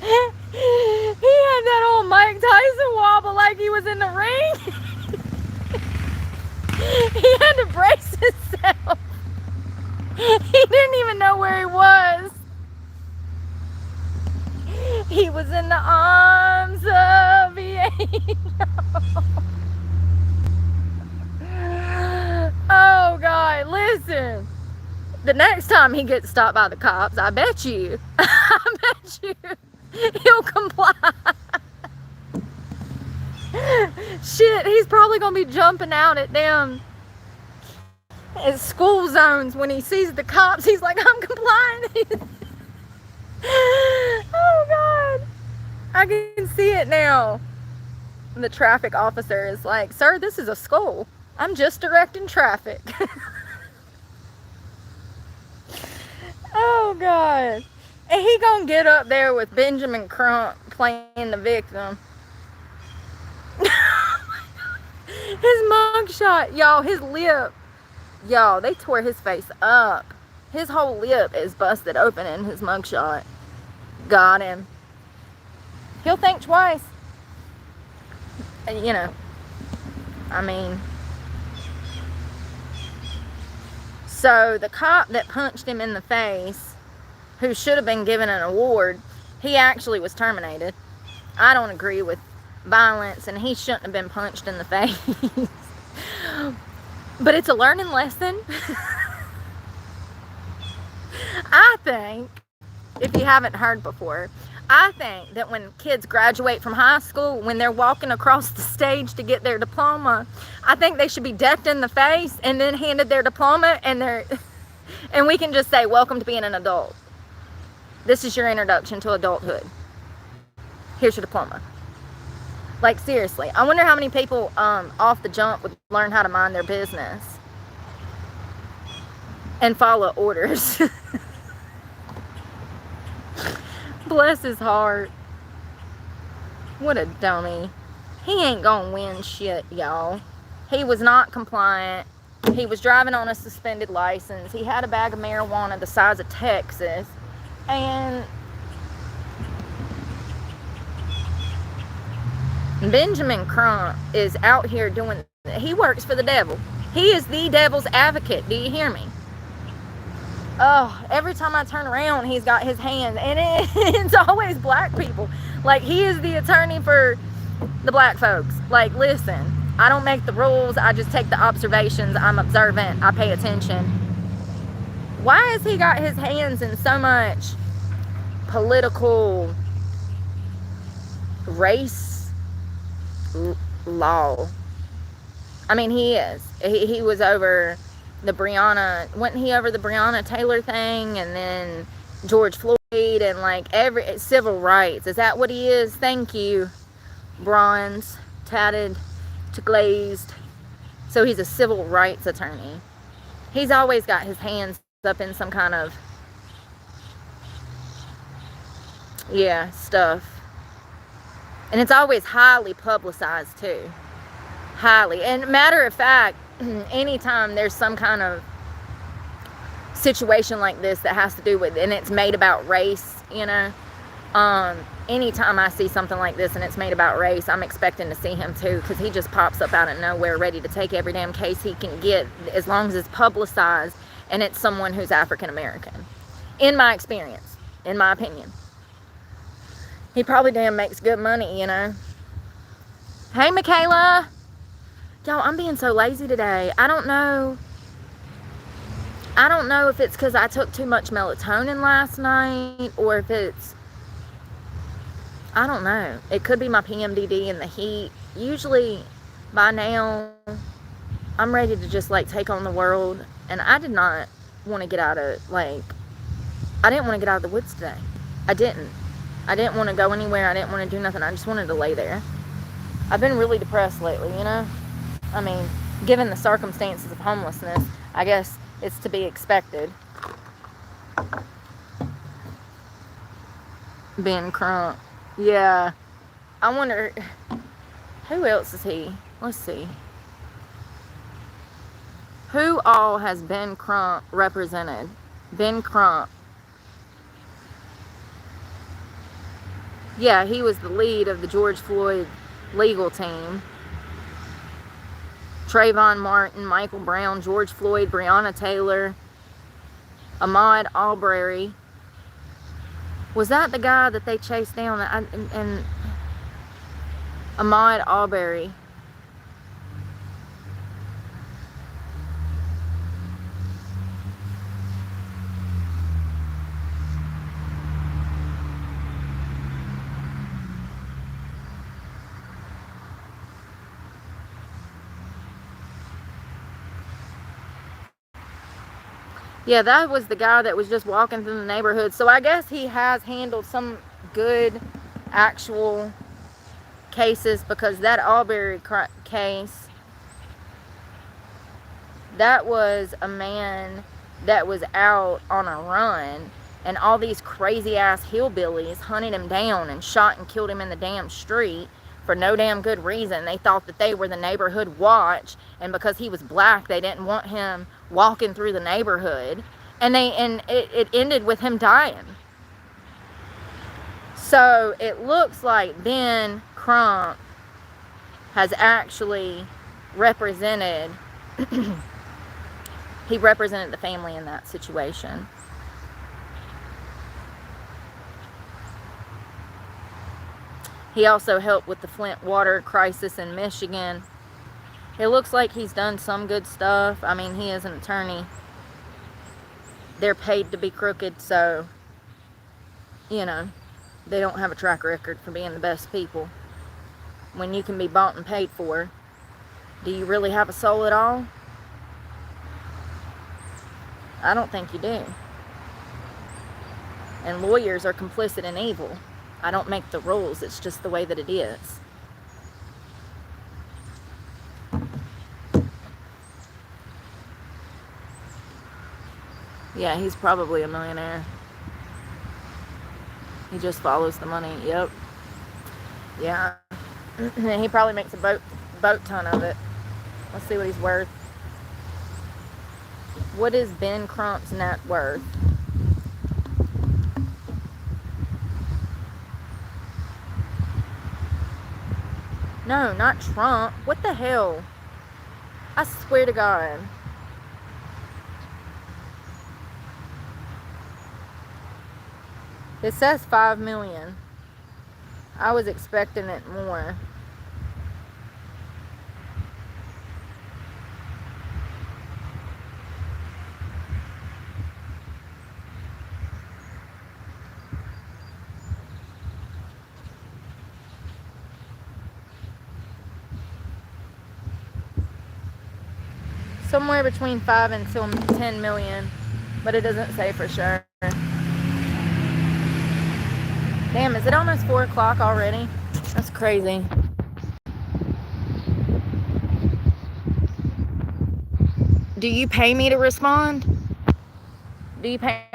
He had that old Mike Tyson wobble like he was in the ring. He had to brace himself. He didn't even know where he was. He was in the arms of the angel. Oh God, listen. The next time he gets stopped by the cops, I bet you he'll comply. Shit, he's probably gonna be jumping out at them at school zones when he sees the cops. He's like, I'm complying. Oh God, I can see it now. The traffic officer is like, sir, this is a school. I'm just directing traffic. Oh God. And he gonna get up there with Benjamin Crump playing the victim. His mugshot, y'all, his lip, y'all, they tore his face up. His whole lip is busted open in his mugshot. Got him. He'll think twice. You know, I mean, so the cop that punched him in the face, who should have been given an award, he actually was terminated. I don't agree with violence, and he shouldn't have been punched in the face. But it's a learning lesson. I think, if you haven't heard before, I think that when kids graduate from high school, when they're walking across the stage to get their diploma, I think they should be decked in the face and then handed their diploma, and we can just say, welcome to being an adult. This is your introduction to adulthood. Here's your diploma. Like, seriously, I wonder how many people off the jump would learn how to mind their business and follow orders. Bless his heart. What a dummy. He ain't gonna win shit, y'all. He was not compliant. He was driving on a suspended license. He had a bag of marijuana the size of Texas. And Benjamin Crump is out here doing, he works for the devil. He is the devil's advocate. Do you hear me? Oh, every time I turn around, he's got his hands, and it's always black people. Like, he is the attorney for the black folks. Like, listen, I don't make the rules. I just take the observations. I'm observant. I pay attention. Why has he got his hands in so much political race law? I mean, he is. He was over the wasn't he over the Breonna Taylor thing, and then George Floyd, and like every civil rights? Is that what he is? Thank you, bronze, tatted to glazed. So he's a civil rights attorney. He's always got his hands up in some kind of, yeah, stuff. And it's always highly publicized too. Highly. And matter of fact, anytime there's some kind of situation like this that has to do with, and it's made about race, you know, anytime I see something like this and it's made about race, I'm expecting to see him too, because he just pops up out of nowhere ready to take every damn case he can get, as long as it's publicized and it's someone who's African American. In my experience, in my opinion, he probably damn makes good money, you know. Hey, Michaela. Y'all, I'm being so lazy today. I don't know if it's because I took too much melatonin last night, or if it's, I don't know. It could be my PMDD and the heat. Usually by now, I'm ready to just like take on the world. And I did not want to get out of, like, I didn't want to get out of the woods today. I didn't want to go anywhere. I didn't want to do nothing. I just wanted to lay there. I've been really depressed lately, you know. I mean, given the circumstances of homelessness, I guess it's to be expected. Ben Crump. Yeah. I wonder, who else is he? Let's see. Who all has Ben Crump represented? Ben Crump. Yeah, he was the lead of the George Floyd legal team. Trayvon Martin, Michael Brown, George Floyd, Breonna Taylor, Ahmaud Arbery. Was that the guy that they chased down? And Ahmaud Arbery. Yeah, that was the guy that was just walking through the neighborhood. So I guess he has handled some good actual cases, because that Arbery case, that was a man that was out on a run, and all these crazy ass hillbillies hunted him down and shot and killed him in the damn street for no damn good reason. They thought that they were the neighborhood watch, and because he was black, they didn't want him walking through the neighborhood, and it ended with him dying. So it looks like Ben Crump has actually represented, he represented the family in that situation. He also helped with the Flint water crisis in Michigan. It looks like he's done some good stuff. I mean, he is an attorney. They're paid to be crooked, so, you know, they don't have a track record for being the best people. When you can be bought and paid for, do you really have a soul at all? I don't think you do. And lawyers are complicit in evil. I don't make the rules. It's just the way that it is. Yeah, he's probably a millionaire. He just follows the money. Yep. Yeah. He probably makes a boat ton of it. Let's see what he's worth. What is Ben Crump's net worth? No, not Trump. What the hell? I swear to God. It says 5 million. I was expecting it more. Somewhere between 5 and 10 million, but it doesn't say for sure. Damn, is it almost 4 o'clock already? That's crazy. Do you pay me to respond? Do you pay?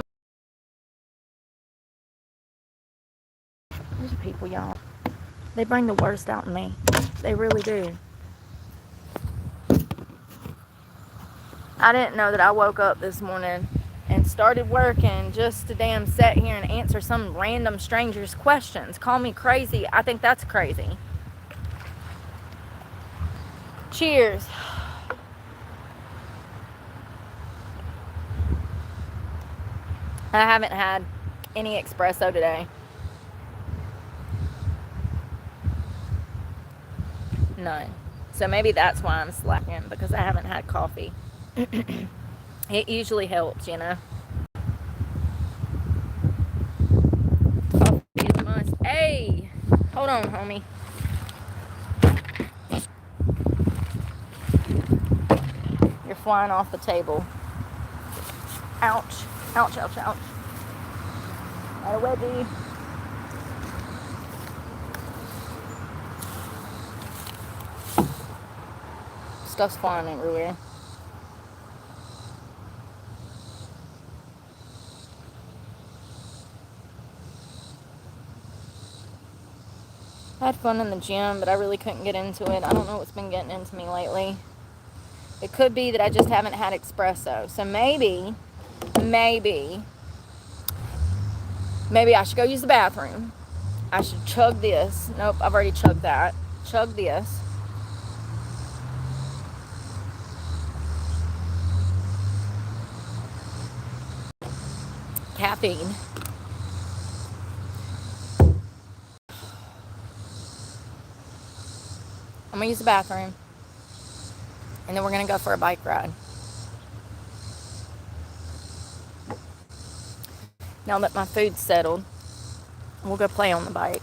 These people, y'all. They bring the worst out in me. They really do. I didn't know that I woke up this morning and started working just to damn sit here and answer some random stranger's questions. Call me crazy. I think that's crazy. Cheers. I haven't had any espresso today. None. So maybe that's why I'm slacking, because I haven't had coffee. It usually helps, you know. Coffee is a must. Hey! Hold on, homie. You're flying off the table. Ouch. Ouch, ouch, ouch. Got a wedgie. Stuff's flying everywhere. I had fun in the gym, but I really couldn't get into it. I don't know what's been getting into me lately. It could be that I just haven't had espresso. So maybe I should go use the bathroom. I should chug this. Nope, I've already chugged that. Chug this. Caffeine. I'm gonna use the bathroom, and then we're gonna go for a bike ride. Now that my food's settled, we'll go play on the bike.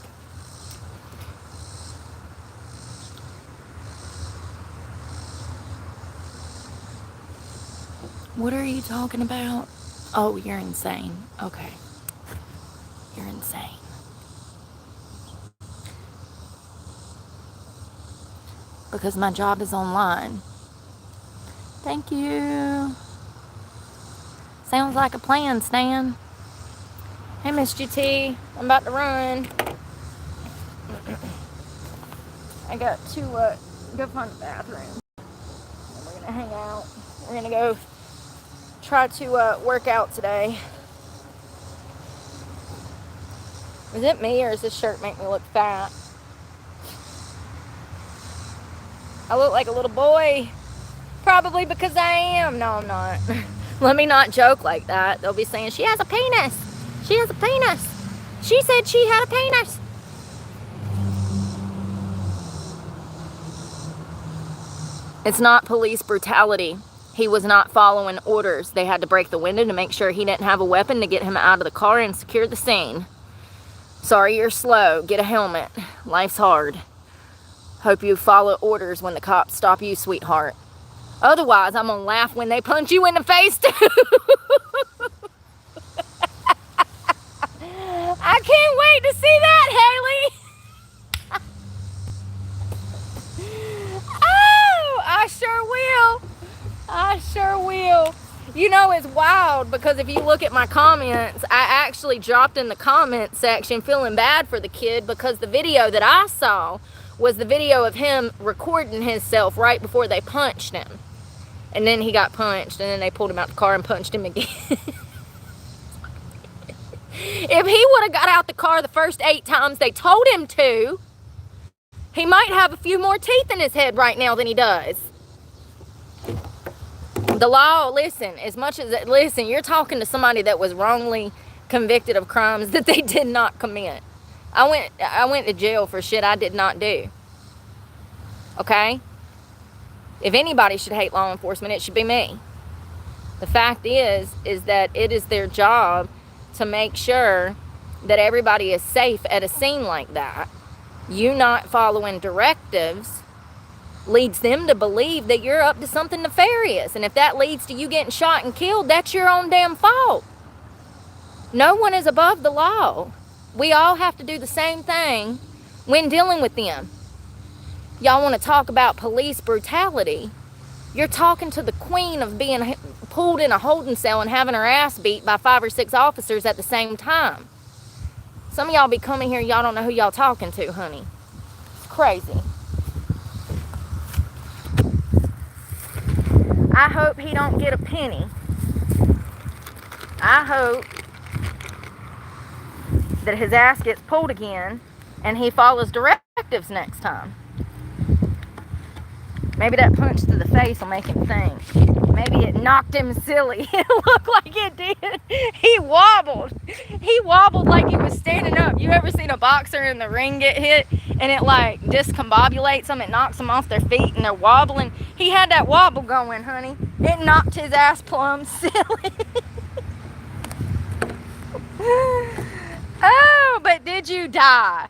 What are you talking about? Oh, you're insane. Okay. You're insane. Because my job is online. Thank you. Sounds like a plan, Stan. Hey, Miss GT. I'm about to run. I got to go find the bathroom. And we're going to hang out. We're going to go try to work out today. Is it me, or does this shirt make me look fat? I look like a little boy. Probably because I am. No, I'm not. Let me not joke like that. They'll be saying, she has a penis. She has a penis. She said she had a penis. It's not police brutality. He was not following orders. They had to break the window to make sure he didn't have a weapon to get him out of the car and secure the scene. Sorry you're slow. Get a helmet. Life's hard. Hope you follow orders when the cops stop you, sweetheart. Otherwise, I'm gonna laugh when they punch you in the face, too. I can't wait to see that, Haley. Oh, I sure will. I sure will. You know, it's wild because if you look at my comments, I actually dropped in the comment section feeling bad for the kid because the video that I saw was the video of him recording himself right before they punched him. And then he got punched, and then they pulled him out the car and punched him again. If he would have got out the car the first 8 times they told him to, he might have a few more teeth in his head right now than he does. The law, listen, listen, you're talking to somebody that was wrongly convicted of crimes that they did not commit. I went to jail for shit I did not do. Okay? If anybody should hate law enforcement, it should be me. The fact is that it is their job to make sure that everybody is safe at a scene like that. You not following directives leads them to believe that you're up to something nefarious. And if that leads to you getting shot and killed, that's your own damn fault. No one is above the law. We all have to do the same thing when dealing with them. Y'all want to talk about police brutality? You're talking to the queen of being pulled in a holding cell and having her ass beat by 5 or 6 officers at the same time. Some of y'all be coming here, y'all don't know who y'all talking to, honey. It's crazy. I hope he don't get a penny. I hope that his ass gets pulled again and he follows directives next time. Maybe that punch to the face will make him think. Maybe it knocked him silly. It looked like it did. He wobbled. He wobbled like he was standing up. You ever seen a boxer in the ring get hit and it like discombobulates them? It knocks them off their feet and they're wobbling. He had that wobble going, honey. It knocked his ass plumb silly. Oh, but did you die?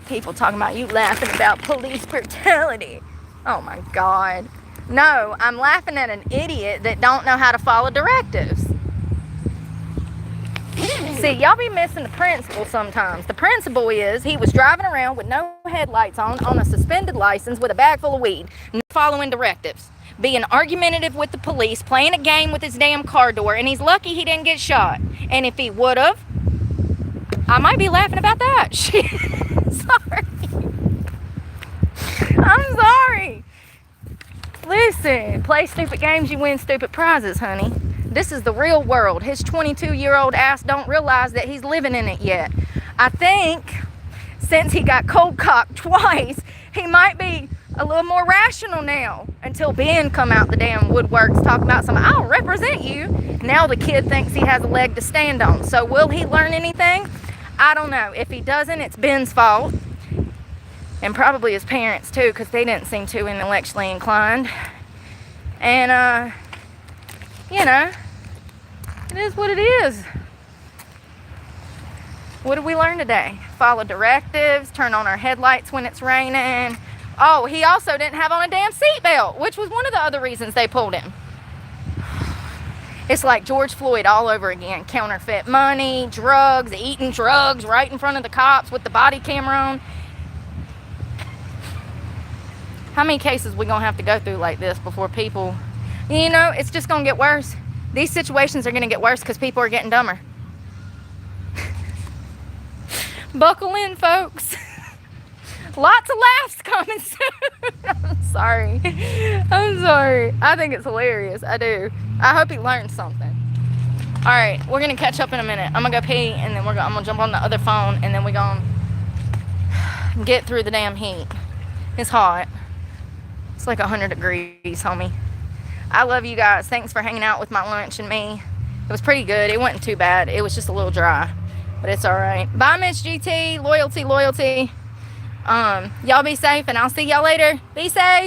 People talking about you laughing about police brutality. Oh my God. No, I'm laughing at an idiot that don't know how to follow directives. See, y'all be missing the principle sometimes. The principle is he was driving around with no headlights on a suspended license with a bag full of weed, not following directives, being argumentative with the police, playing a game with his damn car door, and he's lucky he didn't get shot. And if he would have, I might be laughing about that. Shit. Sorry. I'm sorry. Listen, play stupid games, you win stupid prizes, honey. This is the real world. His 22-year-old ass don't realize that he's living in it yet. I think since he got cold cocked twice, he might be a little more rational now until Ben come out the damn woodworks talking about something. I'll represent you. Now the kid thinks he has a leg to stand on. So will he learn anything? I don't know. If he doesn't, it's Ben's fault. And probably his parents too, because they didn't seem too intellectually inclined. And, you know, it is what it is. What did we learn today? Follow directives, turn on our headlights when it's raining. Oh, he also didn't have on a damn seatbelt, which was one of the other reasons they pulled him. It's like George Floyd all over again. Counterfeit money, drugs, eating drugs right in front of the cops with the body camera on. How many cases we gonna have to go through like this before people, you know, it's just gonna get worse. These situations are gonna get worse because people are getting dumber. Buckle in, folks. Lots of laughs coming soon. I'm sorry. I'm sorry. I think it's hilarious. I do. I hope he learned something. Alright, we're gonna catch up in a minute. I'm gonna go pee, and then I'm gonna jump on the other phone, and then we're gonna get through the damn heat. It's hot. It's like 100 degrees, homie. I love you guys. Thanks for hanging out with my lunch and me. It was pretty good. It wasn't too bad. It was just a little dry, but it's alright. Bye, Miss GT. Loyalty. Y'all be safe, and I'll see y'all later. Be safe.